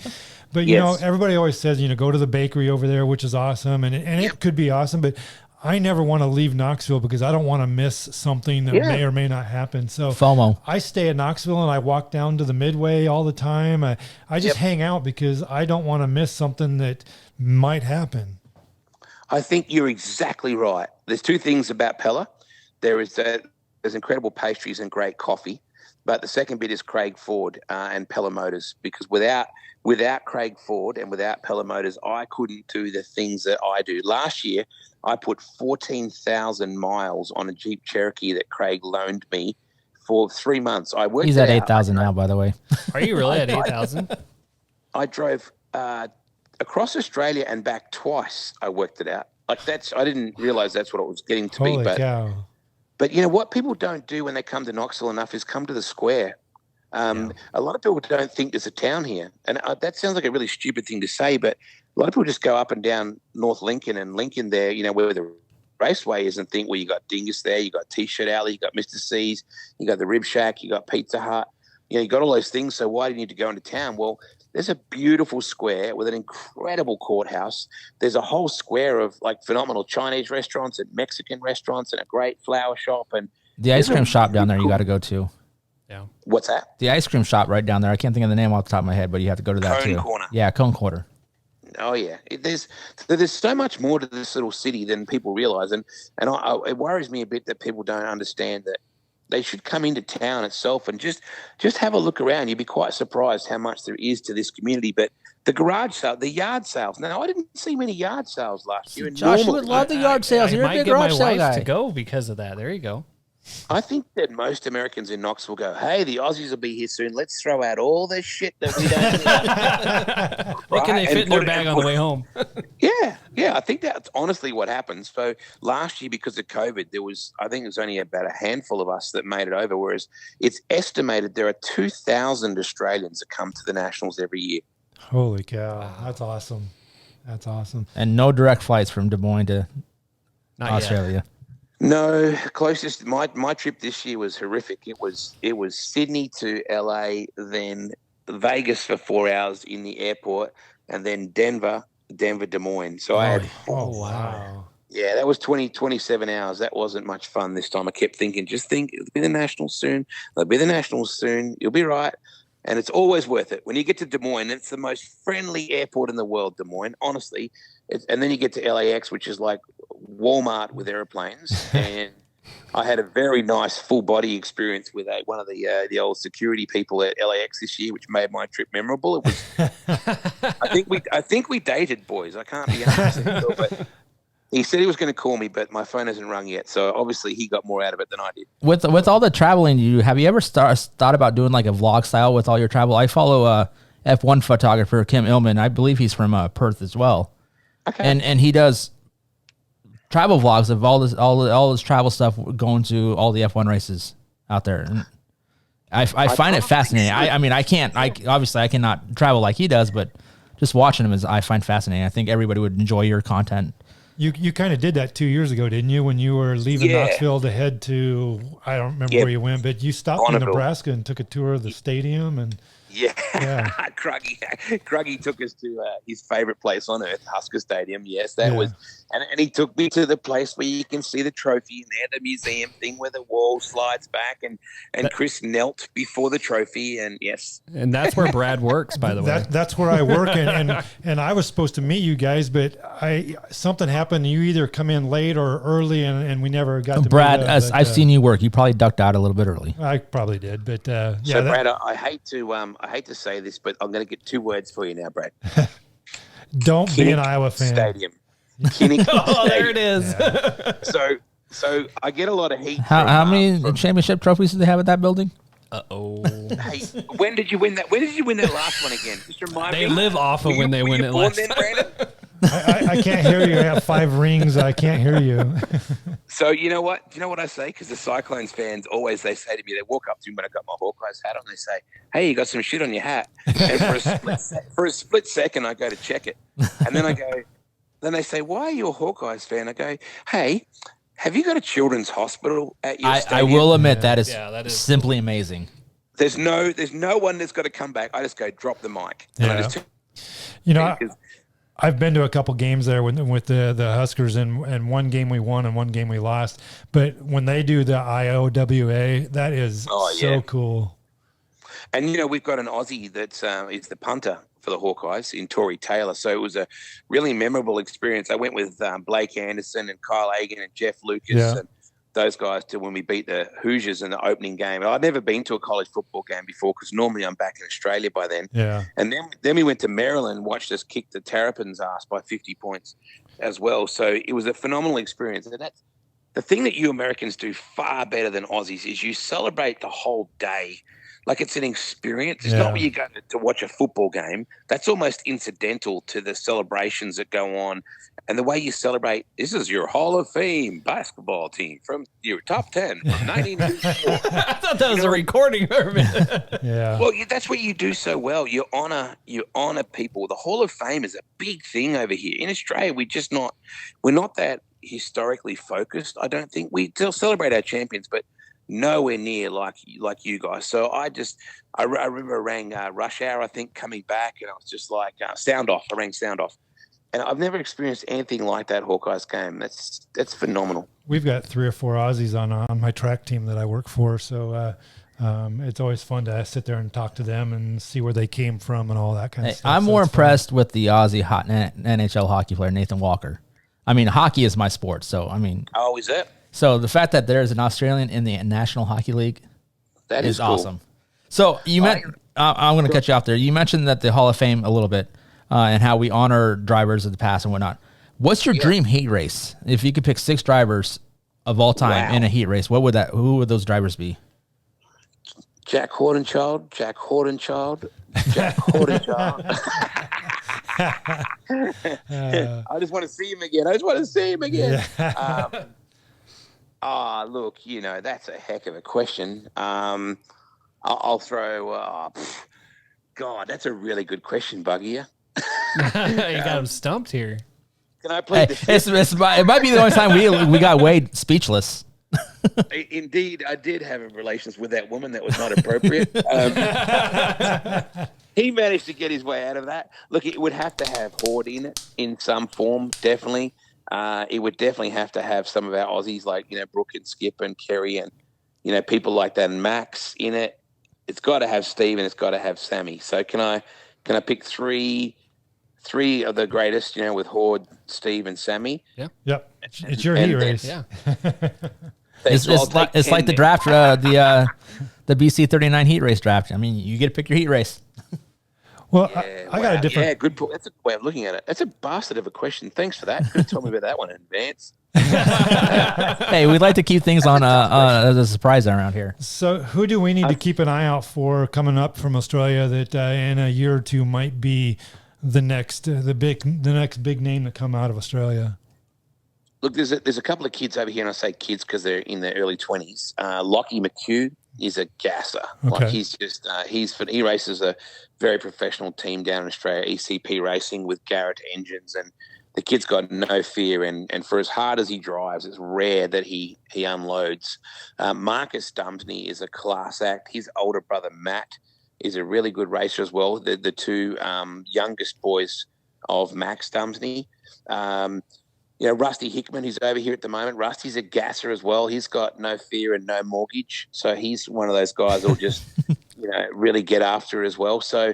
But, you know, everybody always says, you know, go to the bakery over there, which is awesome, and it could be awesome, but I never want to leave Knoxville because I don't want to miss something that may or may not happen. So FOMO. I stay at Knoxville and I walk down to the Midway all the time. I just hang out because I don't want to miss something that might happen. I think you're exactly right. There's two things about Pella. There's incredible pastries and great coffee, but the second bit is Craig Ford and Pella Motors, because without Craig Ford and without Pella Motors, I couldn't do the things that I do. Last year, I put 14,000 miles on a Jeep Cherokee that Craig loaned me for 3 months. He's at 8,000 now, by the way. Are you really at 8,000? I drove across Australia and back twice. I worked it out. I didn't realize that's what it was getting to Holy be. cow. But you know what people don't do when they come to Knoxville enough is come to the square. A lot of people don't think there's a town here, and that sounds like a really stupid thing to say, but a lot of people just go up and down North Lincoln and Lincoln there, you know, where the raceway is, and think, well, you got Dingus there, you got T-shirt alley, you got Mr. C's, you got the Rib Shack, you got Pizza Hut, you know, you got all those things. So why do you need to go into town? Well, there's a beautiful square with an incredible courthouse. There's a whole square of like phenomenal Chinese restaurants and Mexican restaurants and a great flower shop and the ice cream shop down there you got to go to. Yeah. What's that? The ice cream shop right down there. I can't think of the name off the top of my head, but you have to go to that Cone too. Corner. Yeah, Cone Corner. Oh yeah, there's so much more to this little city than people realize, and it worries me a bit that people don't understand that they should come into town itself and just have a look around. You'd be quite surprised how much there is to this community. But the garage sale, the yard sales. Now I didn't see many yard sales last year. Josh, you would love the yard sales. You're a big garage sale guy. To go because of that. There you go. I think that most Americans in Knoxville go, hey, the Aussies will be here soon. Let's throw out all this shit that we don't need. What can they fit in their bag on the way home? Yeah. I think that's honestly what happens. So last year, because of COVID, I think it was only about a handful of us that made it over, whereas it's estimated there are 2,000 Australians that come to the Nationals every year. Holy cow. That's awesome. That's awesome. And no direct flights from Des Moines to Australia. Yet. No, closest. My trip this year was horrific. It was Sydney to LA, then Vegas for 4 hours in the airport, and then Denver, Des Moines. So I had. Oh wow. Yeah, that was 27 hours. That wasn't much fun this time. I kept thinking, just think, it'll be the Nationals soon. They'll be the Nationals soon. You'll be right. And it's always worth it. When you get to Des Moines, it's the most friendly airport in the world, Des Moines, honestly. And then you get to LAX, which is like Walmart with airplanes. And I had a very nice full-body experience with one of the old security people at LAX this year, which made my trip memorable. It was, I think we dated, boys. I can't be 100% sure, but he said he was going to call me, but my phone hasn't rung yet. So obviously he got more out of it than I did. With all the traveling you do, have you ever thought about doing like a vlog style with all your travel? I follow F1 photographer Kim Illman. I believe he's from Perth as well. Okay. And he does travel vlogs of all this travel stuff, going to all the F1 races out there. And I find it fascinating. I cannot travel like he does, but just watching him I find fascinating. I think everybody would enjoy your content. You kind of did that 2 years ago, didn't you? When you were leaving Knoxville to head to, I don't remember where you went, but you stopped in Nebraska and took a tour of the stadium and. Yeah. Cruggy took us to his favorite place on earth, Husker Stadium. Yes, that was, and he took me to the place where you can see the trophy and there, the museum thing where the wall slides back, and Chris knelt before the trophy, and yes. And that's where Brad works, by the way. That's where I work, and I was supposed to meet you guys, but something happened. You either come in late or early, and we never got to Brad, meet as I've seen you work, you probably ducked out a little bit early. I probably did, but So Brad, I hate to say this, but I'm going to get 2 words for you now, Brad. Don't be an Iowa fan. Stadium. Kinnick. Oh, there it is. So I get a lot of heat. How many championship trophies do they have at that building? Hey, when did you win that? When did you win that last one again? Just remind me. They live off of when they win it last then, Brandon? I can't hear you. I have 5 rings. I can't hear you. So you know what? You know what I say? Because the Cyclones fans always, they say to me, they walk up to me when I got my Hawkeyes hat on, they say, "Hey, you got some shit on your hat." And for a split second, I go to check it, and then I go, then they say, "Why are you a Hawkeyes fan?" I go, "Hey, have you got a children's hospital at your stadium?" I will admit that is simply amazing. There's no one that's got to come back. I just go drop the mic. Yeah. And I just I've been to a couple games there with the Huskers, and one game we won and one game we lost. But when they do the IOWA, that is so cool. And we've got an Aussie that's is the punter for the Hawkeyes in Tory Taylor. So it was a really memorable experience. I went with Blake Anderson and Kyle Hagan and Jeff Lucas and those guys to when we beat the Hoosiers in the opening game. And I'd never been to a college football game before because normally I'm back in Australia by then. Yeah. And then we went to Maryland and watched us kick the Terrapins' ass by 50 points as well. So it was a phenomenal experience. And that's the thing that you Americans do far better than Aussies is you celebrate the whole day. Like it's an experience. It's not where you go to watch a football game. That's almost incidental to the celebrations that go on. And the way you celebrate, this is your Hall of Fame basketball team from your top 10 from 1994. I thought that was a recording. Yeah. Well, that's what you do so well. You honor people. The Hall of Fame is a big thing over here. In Australia, we're not that historically focused. I don't think we still celebrate our champions, but nowhere near like you guys. So I remember I rang Rush Hour, I think, coming back, and I was just like Sound Off. I rang Sound Off, and I've never experienced anything like that Hawkeyes game. That's phenomenal. We've got 3 or 4 Aussies on my track team that I work for, so it's always fun to sit there and talk to them and see where they came from and all that kind of stuff. I'm more impressed with the Aussie hot NHL hockey player Nathan Walker. I mean, hockey is my sport, so I mean. Oh, is it? So the fact that there's an Australian in the National Hockey League is cool. awesome. So I'm going to cut you off there. You mentioned that the Hall of Fame a little bit and how we honor drivers of the past and whatnot. What's your dream heat race? If you could pick 6 drivers of all time in a heat race, who would those drivers be? Jack Hordenchild. I just want to see him again. Look, that's a heck of a question. I'll throw. God, that's a really good question, Buggy. You got him stumped here. Can I play it might be the only time we got Wade speechless. Indeed, I did have relations with that woman. That was not appropriate. He managed to get his way out of that. Look, it would have to have Horde in it in some form, definitely. It would definitely have to have some of our Aussies like, Brooke and Skip and Kerry and, people like that and Max in it. It's got to have Steve and it's got to have Sammy. So can I pick three of the greatest, with Horde, Steve and Sammy? Yeah. Yep. It's your heat race. Yeah. It's like the draft, the BC 39 heat race draft. I mean, you get to pick your heat race. Well, I got a different. Yeah, good point. That's a way of looking at it. That's a bastard of a question. Thanks for that. Could have told me about that one in advance. Hey, we'd like to keep things on as a surprise around here. So, who do we need to keep an eye out for coming up from Australia that in a year or two might be the next big name to come out of Australia? Look, there's a couple of kids over here, and I say kids because they're in their early 20s. Lockie McHugh is a gasser. Okay. Like he's just he races a very professional team down in Australia, ECP Racing with Garrett Engines, and the kid's got no fear. And for as hard as he drives, it's rare that he unloads. Marcus Dumsney is a class act. His older brother Matt is a really good racer as well. The 2 youngest boys of Max Dumsney. Rusty Hickman, who's over here at the moment. Rusty's a gasser as well. He's got no fear and no mortgage. So he's one of those guys that'll just, really get after as well. So,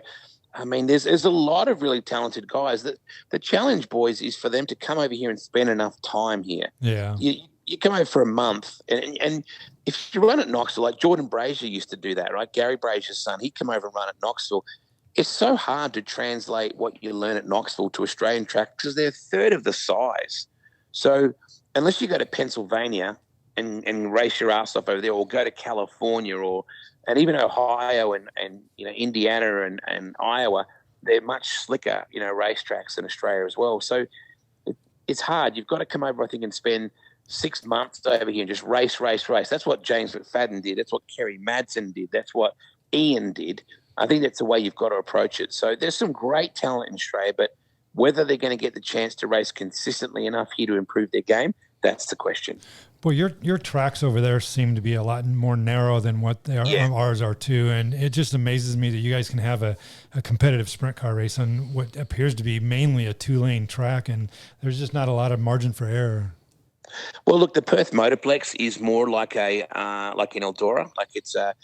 I mean, there's a lot of really talented guys. The challenge, boys, is for them to come over here and spend enough time here. Yeah. You come over for a month, and if you run at Knoxville, like Jordan Brazier used to do that, right? Gary Brazier's son, he'd come over and run at Knoxville. it's so hard to translate what you learn at Knoxville to Australian track because they're a third of the size. So unless you go to Pennsylvania and race your ass off over there, or go to California and even Ohio and Indiana and Iowa, they're much slicker, racetracks in Australia as well. So it's hard. You've got to come over, I think, and spend 6 months over here and just race. That's what James McFadden did. That's what Kerry Madsen did. That's what Ian did. I think that's the way you've got to approach it. So there's some great talent in Australia, but whether they're going to get the chance to race consistently enough here to improve their game, that's the question. Well, your tracks over there seem to be a lot more narrow than what ours are too, and it just amazes me that you guys can have a competitive sprint car race on what appears to be mainly a 2-lane track, and there's just not a lot of margin for error. Well, look, the Perth Motorplex is more like like in Eldora. Like it's a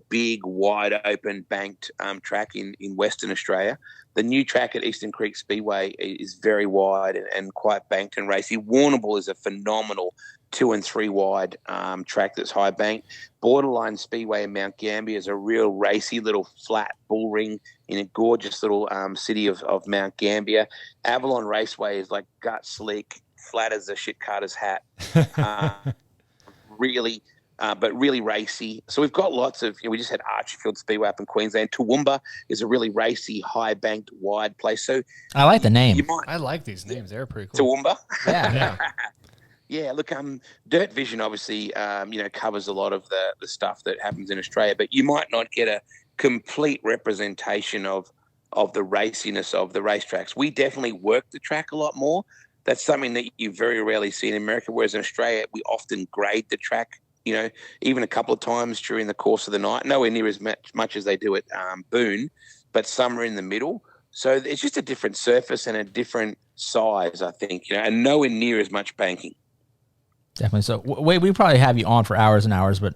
big, wide open banked track in Western Australia. The new track at Eastern Creek Speedway is very wide and quite banked and racy. Warrnambool is a phenomenal 2 and 3 wide track that's high banked. Borderline Speedway in Mount Gambier is a real racy little flat bull ring in a gorgeous little city of Mount Gambier. Avalon Raceway is like gut slick, flat as a shit carter's hat, but really racy. So we've got lots of, we just had Archerfield Speedway up in Queensland. Toowoomba is a really racy, high banked, wide place. So I like the name. I like these names. They're pretty cool. Toowoomba? Yeah. Yeah, look, Dirt Vision obviously, covers a lot of the stuff that happens in Australia, but you might not get a complete representation of the raciness of the racetracks. We definitely work the track a lot more. That's something that you very rarely see in America, whereas in Australia, we often grade the track, even a couple of times during the course of the night, nowhere near as much as they do at Boone, but some are in the middle. So it's just a different surface and a different size, I think, and nowhere near as much banking. Definitely. So, Wade, we probably have you on for hours and hours, but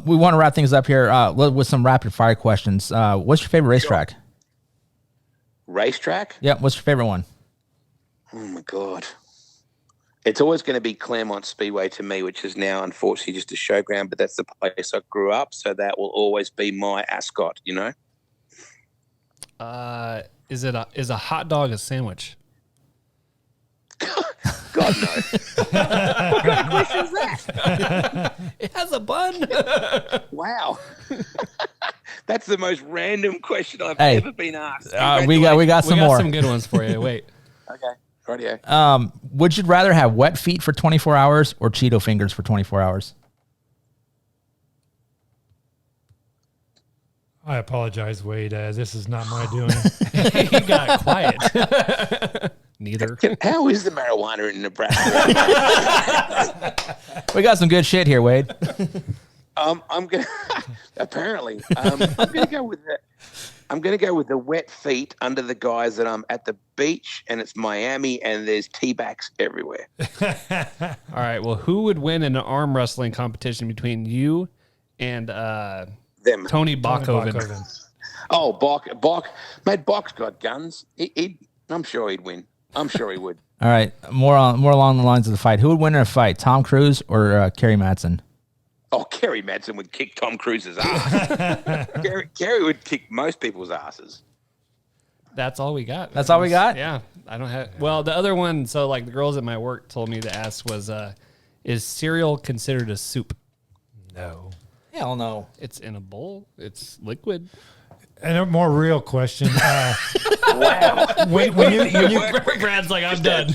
we want to wrap things up here with some rapid fire questions. What's your favorite racetrack? Racetrack? Yeah. What's your favorite one? Oh my God. It's always going to be Claremont Speedway to me, which is now unfortunately just a showground, but that's the place I grew up. So that will always be my ascot, Is a hot dog a sandwich? God, no. What kind of question is that? It has a bun. Wow. That's the most random question I've ever been asked. We got some more. Some good ones for you. Wait. Okay. Radio. Would you rather have wet feet for 24 hours or Cheeto fingers for 24 hours? I apologize, Wade. This is not my doing. He got quiet. Neither. How is the marijuana in Nebraska? We got some good shit here, Wade. I'm gonna apparently. I'm gonna go with the wet feet under the guise that I'm at the beach and it's Miami and there's teabags everywhere. All right. Well, who would win in an arm wrestling competition between you and them? Tony Bachhoven. Oh, Bach. Mate, Bach's got guns. I'm sure he'd win. I'm sure he would. All right. More along the lines of the fight. Who would win in a fight, Tom Cruise or Kerry Madsen? Oh, Kerry Madsen would kick Tom Cruise's ass. Kerry would kick most people's asses. That's all we got. That's all we got? Yeah. I don't have. Well, the other one, so like the girls at my work told me to ask was, is cereal considered a soup? No. Hell no. It's in a bowl. It's liquid. And a more real question. Wow. When you Brad's like, I'm done.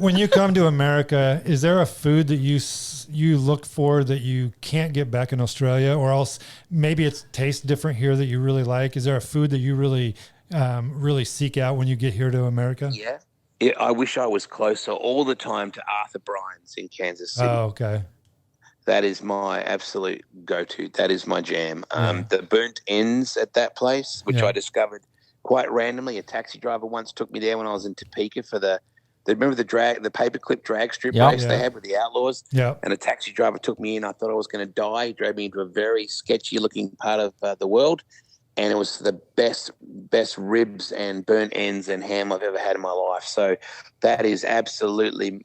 When you come to America, is there a food that you look for that you can't get back in Australia, or else maybe it tastes different here that you really like? Is there a food that you really seek out when you get here to America? Yeah. I wish I was closer all the time to Arthur Bryan's in Kansas City. Oh, okay. That is my absolute go-to. That is my jam. The burnt ends at that place, which I discovered quite randomly. A taxi driver once took me there when I was in Topeka for remember the paperclip drag strip race they had with the Outlaws? Yeah. And a taxi driver took me in. I thought I was going to die. He drove me into a very sketchy-looking part of the world, and it was the best ribs and burnt ends and ham I've ever had in my life. So that is absolutely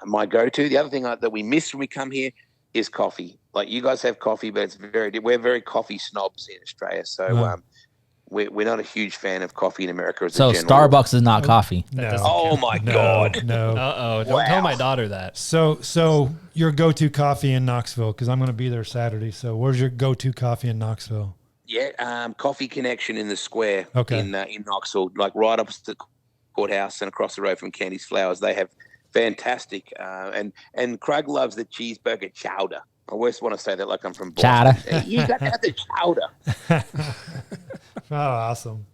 my go-to. The other thing that we miss when we come here is coffee. Like, you guys have coffee, but we're very coffee snobs in Australia. So we're not a huge fan of coffee in America. So Starbucks is not coffee. No. Oh my God! No. Don't tell my daughter that. So your go-to coffee in Knoxville, because I'm going to be there Saturday. So where's your go-to coffee in Knoxville? Yeah, Coffee Connection in the square in Knoxville, like right opposite the courthouse and across the road from Candy's Flowers. They have fantastic, and Craig loves the cheeseburger chowder. I always want to say that like I'm from Boston. Chowder. You got to have the chowder. Oh, awesome.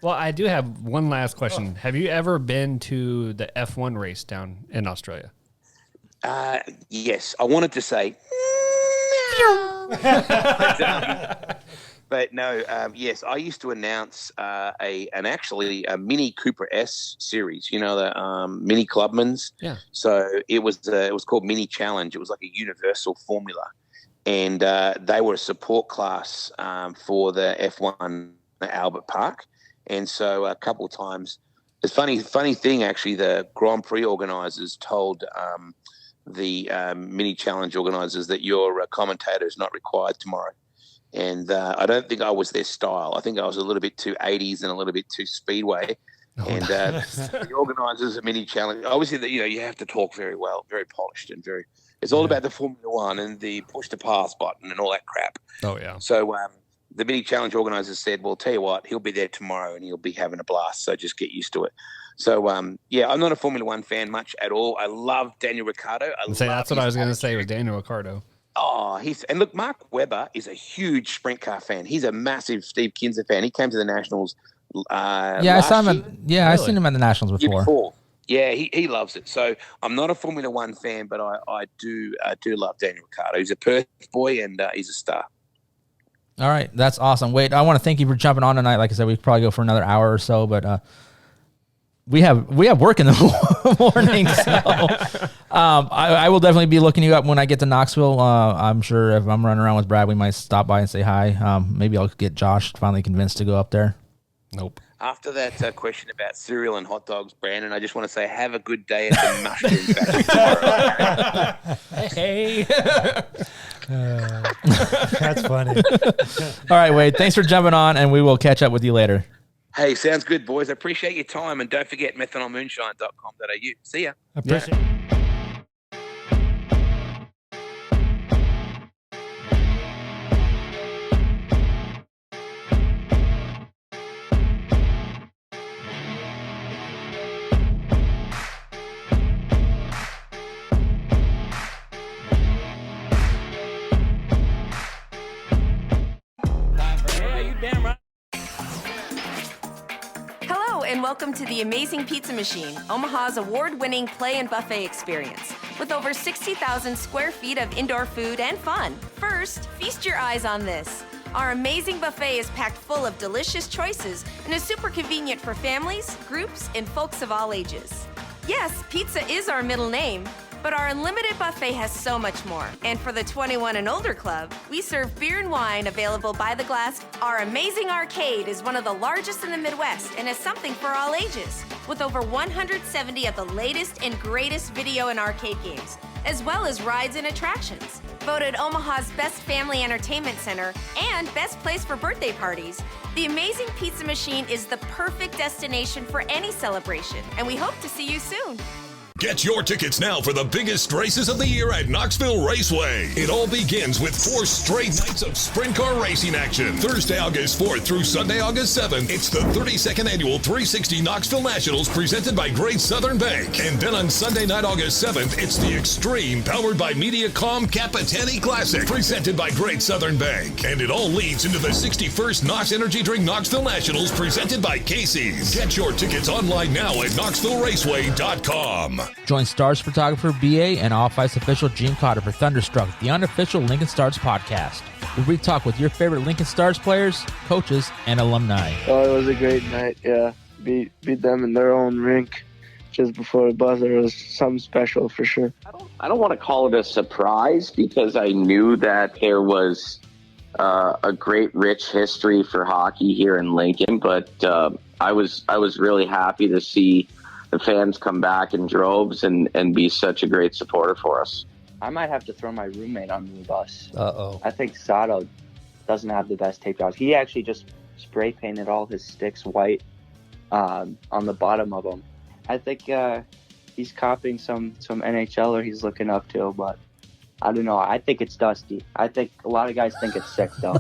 Well, I do have one last question. Have you ever been to the F1 race down in Australia? Yes, I wanted to say, but no. Yes, I used to announce a Mini Cooper S series. You know, the Mini Clubmans. Yeah. So it was called Mini Challenge. It was like a universal formula, and they were a support class for the F1 at Albert Park. And so a couple of times, the funny thing actually, the Grand Prix organisers told the Mini Challenge organisers that your commentator is not required tomorrow. And I don't think I was their style. I think I was a little bit too 80s and a little bit too Speedway. The organisers of Mini Challenge, obviously, you have to talk very well, very polished, and very. It's all about the Formula One and the push to pass button and all that crap. Oh yeah. So the Mini Challenge organisers said, "Well, tell you what, he'll be there tomorrow and he'll be having a blast. So just get used to it." So I'm not a Formula One fan much at all. I love Daniel Ricciardo. That's what I was going to say with Daniel Ricciardo. Oh, and look, Mark Webber is a huge sprint car fan. He's a massive Steve Kinzer fan. He came to the Nationals. I saw him. I've seen him at the Nationals before. Yeah, he loves it. So I'm not a Formula One fan, but I do love Daniel Ricciardo. He's a Perth boy and he's a star. All right, that's awesome. Wait, I want to thank you for jumping on tonight. Like I said, we could probably go for another hour or so, but we have work in the morning. So I will definitely be looking you up when I get to Knoxville. I'm sure if I'm running around with Brad, we might stop by and say hi. Maybe I'll get Josh finally convinced to go up there. Nope. After that question about cereal and hot dogs, Brandon, I just want to say have a good day at the Mushroom Factory tomorrow. Hey. That's funny. All right, Wade, thanks for jumping on, and we will catch up with you later. Hey, sounds good, boys. I appreciate your time, and don't forget methanolmoonshine.com.au. See ya. Appreciate And welcome to the Amazing Pizza Machine, Omaha's award-winning play and buffet experience. With over 60,000 square feet of indoor food and fun. First, feast your eyes on this. Our amazing buffet is packed full of delicious choices and is super convenient for families, groups, and folks of all ages. Yes, pizza is our middle name, but our unlimited buffet has so much more. And for the 21 and older club, we serve beer and wine available by the glass. Our amazing arcade is one of the largest in the Midwest and has something for all ages, with over 170 of the latest and greatest video and arcade games, as well as rides and attractions. Voted Omaha's best family entertainment center and best place for birthday parties, the Amazing Pizza Machine is the perfect destination for any celebration, and we hope to see you soon. Get your tickets now for the biggest races of the year at Knoxville Raceway. It all begins with 4 straight nights of sprint car racing action. Thursday, August 4th through Sunday, August 7th, it's the 32nd Annual 360 Knoxville Nationals presented by Great Southern Bank. And then on Sunday night, August 7th, it's the Extreme powered by Mediacom Capitani Classic presented by Great Southern Bank. And it all leads into the 61st Knox Energy Drink Knoxville Nationals presented by Casey's. Get your tickets online now at KnoxvilleRaceway.com. Join Stars photographer BA and All Fights official Gene Cotter for Thunderstruck, the unofficial Lincoln Stars podcast, where we talk with your favorite Lincoln Stars players, coaches, and alumni. Oh, it was a great night, yeah. Beat them in their own rink just before the buzzer. It was something special for sure. I don't want to call it a surprise because I knew that there was a great, rich history for hockey here in Lincoln, but I was really happy to see the fans come back in droves and be such a great supporter for us. I might have to throw my roommate under the bus. Uh-oh. I think Sato doesn't have the best tape jobs. He actually just spray painted all his sticks white on the bottom of them. I think he's copying some NHLer he's looking up to, but I don't know. I think it's dusty. I think a lot of guys think it's sick, though.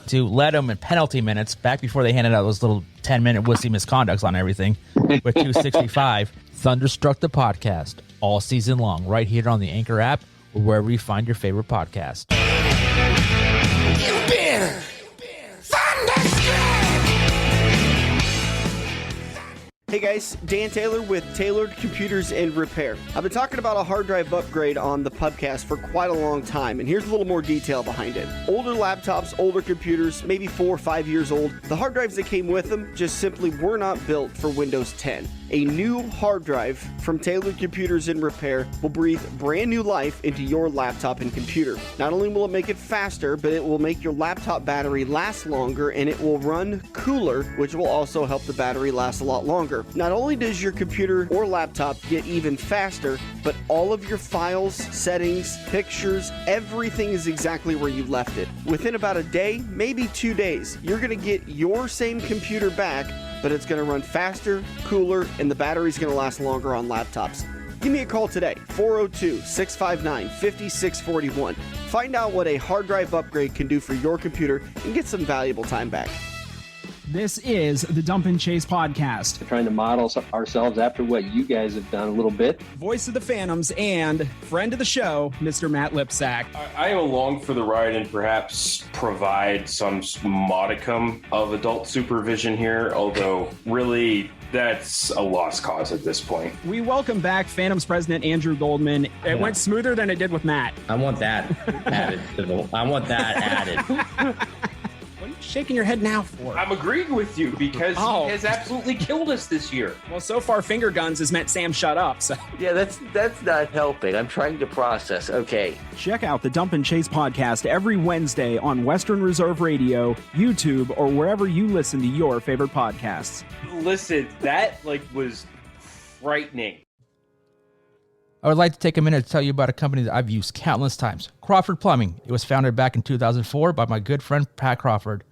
To let him in penalty minutes back before they handed out those little 10-minute wussy misconducts on everything with 265. Thunderstruck the podcast all season long right here on the Anchor app or wherever you find your favorite podcast. You've been thunderstruck. Hey guys, Dan Taylor with Tailored Computers and Repair. I've been talking about a hard drive upgrade on the podcast for quite a long time, and here's a little more detail behind it. Older laptops, older computers, maybe 4 or 5 years old, the hard drives that came with them just simply were not built for Windows 10. A new hard drive from Tailored Computers and Repair will breathe brand new life into your laptop and computer. Not only will it make it faster, but it will make your laptop battery last longer, and it will run cooler, which will also help the battery last a lot longer. Not only does your computer or laptop get even faster, but all of your files, settings, pictures, everything is exactly where you left it. Within about a day, maybe 2 days, you're going to get your same computer back, but it's going to run faster, cooler, and the battery's going to last longer on laptops. Give me a call today, 402-659-5641. Find out what a hard drive upgrade can do for your computer and get some valuable time back. This is the Dump and Chase podcast. We're trying to model ourselves after what you guys have done a little bit. Voice of the Phantoms and friend of the show, Mr. Matt Lipsack. I am along for the ride and perhaps provide some modicum of adult supervision here, although really that's a lost cause at this point. We welcome back Phantoms president Andrew Goldman. It went smoother than it did with Matt. I want that added. I want that added. What are you shaking your head now for? I'm agreeing with you because he has absolutely killed us this year. Well, so far, finger guns has meant Sam shut up. So Yeah, that's not helping. I'm trying to process. Okay. check out the Dump and Chase podcast every Wednesday on Western Reserve Radio, YouTube, or wherever you listen to your favorite podcasts. Listen, that was frightening. I would like to take a minute to tell you about a company that I've used countless times, Crawford Plumbing. It was founded back in 2004 by my good friend Pat Crawford.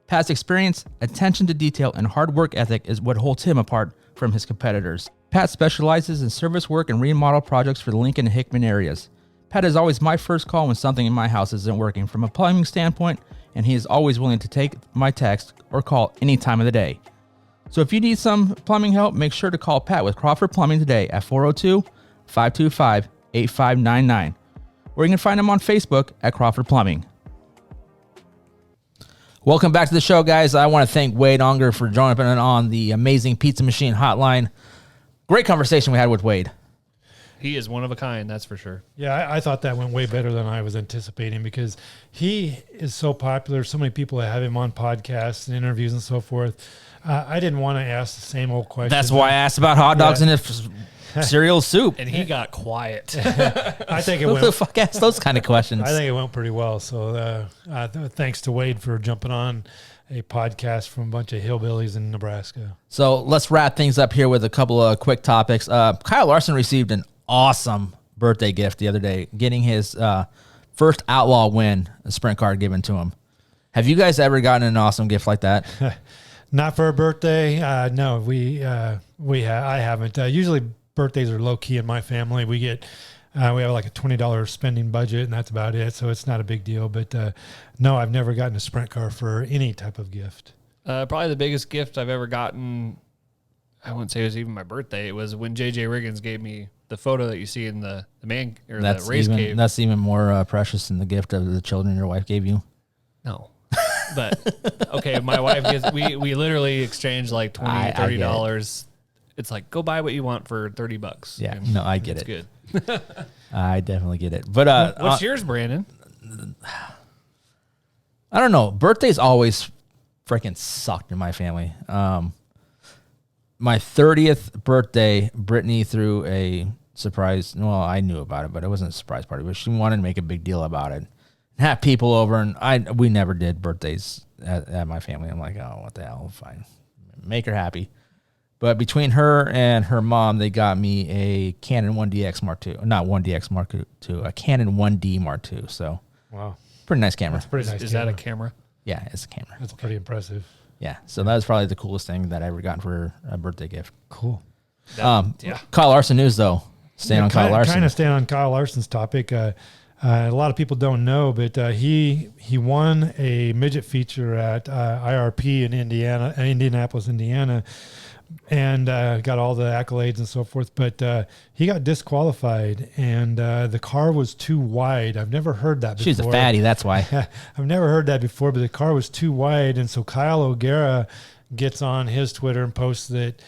Pat's experience, attention to detail, and hard work ethic is what holds him apart from his competitors. Pat specializes in service work and remodel projects for the Lincoln and Hickman areas. Pat is always my first call when something in my house isn't working from a plumbing standpoint, and he is always willing to take my text or call any time of the day. So if you need some plumbing help, make sure to call Pat with Crawford Plumbing today at 402-525-8599. Or you can find him on Facebook at Crawford Plumbing. Welcome back to the show, guys. I want to thank Wade Aunger for joining on the Amazing Pizza Machine hotline. Great conversation we had with Wade. He is one of a kind, that's for sure. Yeah, I thought that went way better than I was anticipating because he is so popular. So many people have him on podcasts and interviews and so forth. I didn't want to ask the same old question. That's why I asked about hot dogs and if cereal soup. And he got quiet. I think it Who went. the fuck asks those kind of questions? I think it went pretty well. So thanks to Wade for jumping on a podcast from a bunch of hillbillies in Nebraska. So let's wrap things up here with a couple of quick topics. Kyle Larson received an awesome birthday gift the other day, getting his first Outlaw win, a sprint car given to him. Have you guys ever gotten an awesome gift like that? Not for a birthday. No, I haven't. Usually birthdays are low key in my family. We have like a $20 spending budget, and that's about it. So it's not a big deal. But no, I've never gotten a sprint car for any type of gift. Probably the biggest gift I've ever gotten, I wouldn't say it was even my birthday. It was when JJ Riggins gave me the photo that you see in the man or the race cave. That's even more precious than the gift of the children your wife gave you. No. But okay, my wife gets we literally exchanged like $20, $30. It's like, go buy what you want for $30. Yeah, no, I get it. Good. I definitely get it. But what's yours, Brandon? I don't know. Birthdays always freaking sucked in my family. My 30th birthday, Brittany threw a surprise. Well, I knew about it, but it wasn't a surprise party. But she wanted to make a big deal about it. Have people over, and we never did birthdays at my family. I'm like, oh, what the hell? Fine. Make her happy. But between her and her mom, they got me a Canon 1DX Mark II. Not 1DX Mark II, a Canon 1D Mark II. So, wow. Pretty nice camera. That's pretty nice. Is that a camera? Yeah, it's a camera. That's pretty impressive. Yeah, so that was probably the coolest thing that I ever gotten for a birthday gift. Cool. Kyle Larson news, though. Staying on Kyle Larson. Kind of staying on Kyle Larson's topic. A lot of people don't know, but he won a midget feature at IRP in Indianapolis, Indiana, and got all the accolades and so forth. But he got disqualified, and the car was too wide. I've never heard that before. She's a fatty, that's why. I've never heard that before, but the car was too wide, and so Kyle O'Gara gets on his Twitter and posts that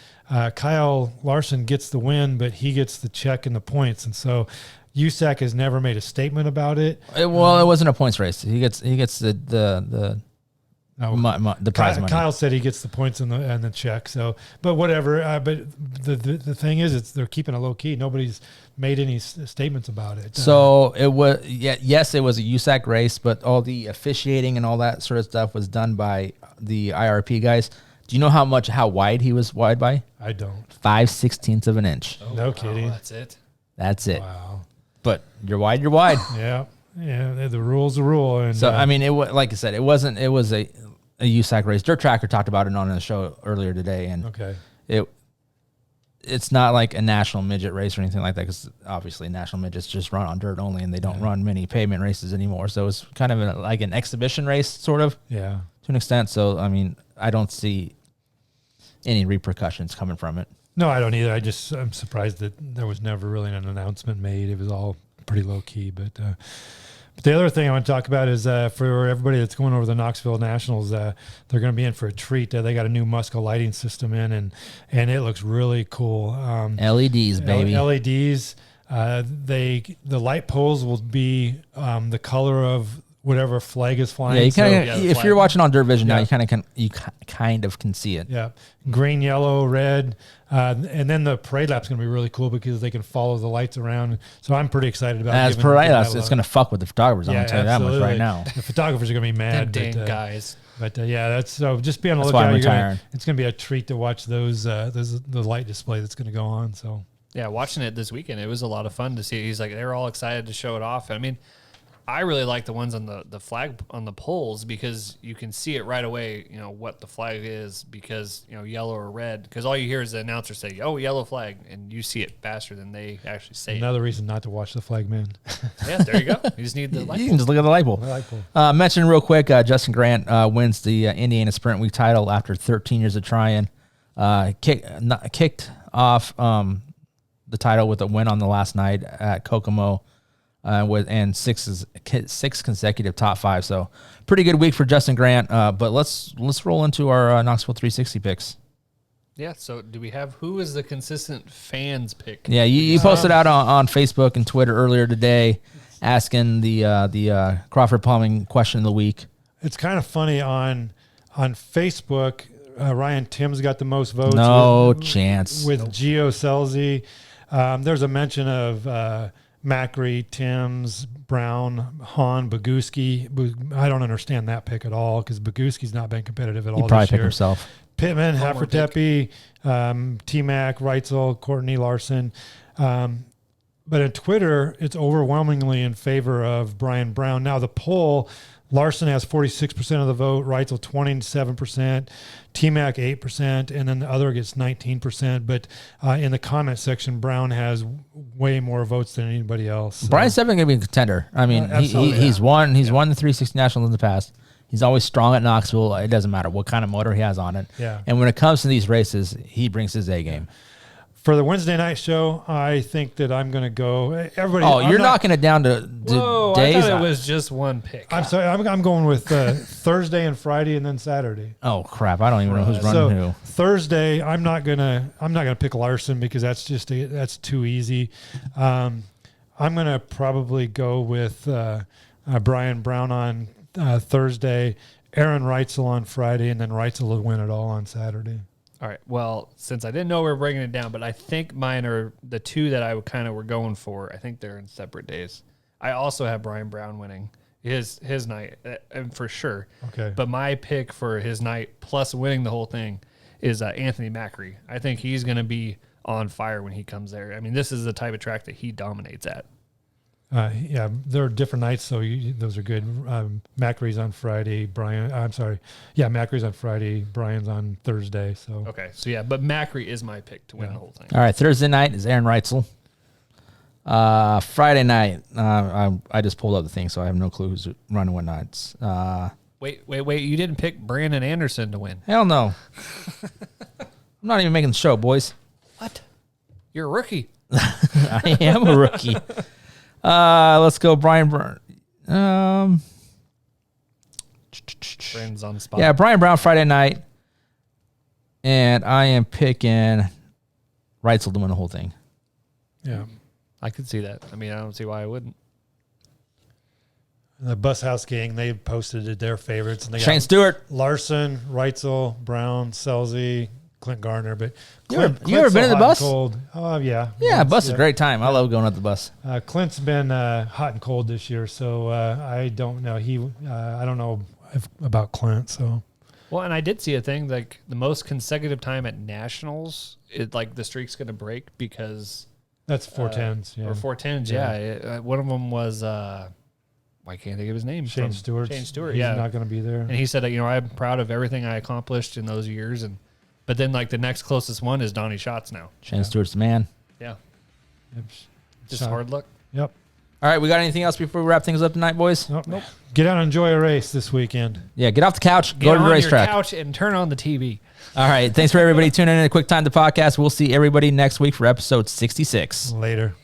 Kyle Larson gets the win, but he gets the check and the points, and so USAC has never made a statement about it. It wasn't a points race. He gets the prize money. Kyle said he gets the points and the check. So, but whatever. But the thing is, they're keeping it low key. Nobody's made any statements about it. So it was yes, it was a USAC race, but all the officiating and all that sort of stuff was done by the IRP guys. Do you know how wide he was wide by? I don't. 5/16 of an inch. Oh, no kidding. That's it. Wow. But you're wide. You're wide. Yeah. The rule's a rule. And so I mean, like I said, it was a USAC race. Dirt Tracker talked about it on the show earlier today, and it's not like a national midget race or anything like that, because obviously national midgets just run on dirt only, and they don't run many pavement races anymore. So it's kind of like an exhibition race, sort of. Yeah. To an extent. So I mean, I don't see any repercussions coming from it. No, I don't either. I'm surprised that there was never really an announcement made. It was all pretty low key. But the other thing I want to talk about is for everybody that's going over the Knoxville Nationals, they're going to be in for a treat. They got a new Musco lighting system in, and it looks really cool. LEDs, baby. LEDs. The light poles will be the color of whatever flag is flying. Yeah, you kind of. If you're watching on Dirt Vision now, you kind of can see it. Yeah, green, yellow, red, and then the parade lap's going to be really cool because they can follow the lights around. So I'm pretty excited about. As parade laps, it's going to fuck with the photographers. I'm going to tell you that much right now. The photographers are going to be mad. Them dang guys. But that's so. Just be on the That's why I'm lookout. retiring. It's going to be a treat to watch those the light display that's going to go on. So yeah, watching it this weekend, it was a lot of fun to see. He's like, they were all excited to show it off. I mean, I really like the ones on the flag on the poles because you can see it right away, you know, what the flag is because, you know, yellow or red. Because all you hear is the announcer say, oh, yellow flag, and you see it faster than they actually say Another reason not to watch the flag man. Yeah, there you go. You just need the light You can just look at the light pole. Mention real quick, Justin Grant wins the Indiana Sprint Week title after 13 years of trying. Kicked off the title with a win on the last night at Kokomo. And six consecutive top five, so pretty good week for Justin Grant. But let's roll into our Knoxville 360 picks. Yeah. So do we have who is the consistent fans pick? Yeah, you posted out on Facebook and Twitter earlier today, asking the Crawford Plumbing question of the week. It's kind of funny on Facebook. Ryan Timms got the most votes. No chance with Gio Selzy. There's a mention of. Macri, Timms, Brown, Hahn, Boguski. I don't understand that pick at all because Boguski's not been competitive at all. He probably this year. picked himself. Pittman, Haffertepe, T-Mac, Reitzel, Courtney Larson. But in Twitter, it's overwhelmingly in favor of Brian Brown. Now the poll, Larson has 46% of the vote, Reitzel 27%, T-Mac 8%, and then the other gets 19%. But in the comment section, Brown has way more votes than anybody else. So. Brian's definitely going to be a contender. I mean, he's won the 360 Nationals in the past. He's always strong at Knoxville. It doesn't matter what kind of motor he has on it. Yeah. And when it comes to these races, he brings his A game. For the Wednesday night show, I think that I'm going to go. Everybody, you're knocking it down to Whoa, days. I thought it was just one pick. I'm sorry. I'm going with Thursday and Friday, and then Saturday. Oh crap! I don't even know who's running who. Thursday, I'm not gonna pick Larson because that's too easy. I'm gonna probably go with Brian Brown on Thursday, Aaron Reitzel on Friday, and then Reitzel will win it all on Saturday. All right. Well, since I didn't know we were breaking it down, but I think mine are the two that I kind of were going for. I think they're in separate days. I also have Brian Brown winning his night, and for sure. Okay. But my pick for his night plus winning the whole thing is Anthony Macri. I think he's going to be on fire when he comes there. I mean, this is the type of track that he dominates at. Yeah, there are different nights, so those are good. Macri's on Friday. Macri's on Friday. Brian's on Thursday. So Okay, so yeah, but Macri is my pick to win the whole thing. All right, Thursday night is Aaron Reitzel. Friday night, I just pulled up the thing, so I have no clue who's running what nights. Wait! You didn't pick Brandon Anderson to win. Hell no. I'm not even making the show, boys. What? You're a rookie. I am a rookie. Let's go, Brian Brown. Brandon's on the spot. Yeah, Brian Brown Friday night, and I am picking Reitzel to win the whole thing. Yeah, I could see that. I mean, I don't see why I wouldn't. The Bus House Gang, they posted their favorites. And they Shane got Stewart, Larson, Reitzel, Brown, Selzy, Clint Garner. But you ever been in the bus? Oh, yeah. Yeah, bus is a great time. I love going at the bus. Clint's been hot and cold this year, so I don't know. I don't know about Clint. So, well, and I did see a thing like the most consecutive time at nationals, the streak's going to break because that's 410s, or 410s. Yeah, one of them was. I can't think of his name. Shane Stewart. Shane Stewart. He's yeah, not going to be there. And he said, I'm proud of everything I accomplished in those years, but then the next closest one is Donnie Schatz now. Shane Stewart's the man. Yeah. Just hard luck. Yep. All right, we got anything else before we wrap things up tonight, boys? Nope. Get out and enjoy a race this weekend. Yeah, get off the couch, Get go to the on racetrack. your couch and turn on the TV. All right, thanks for everybody tuning in to QuickTime the podcast. We'll see everybody next week for episode 66. Later.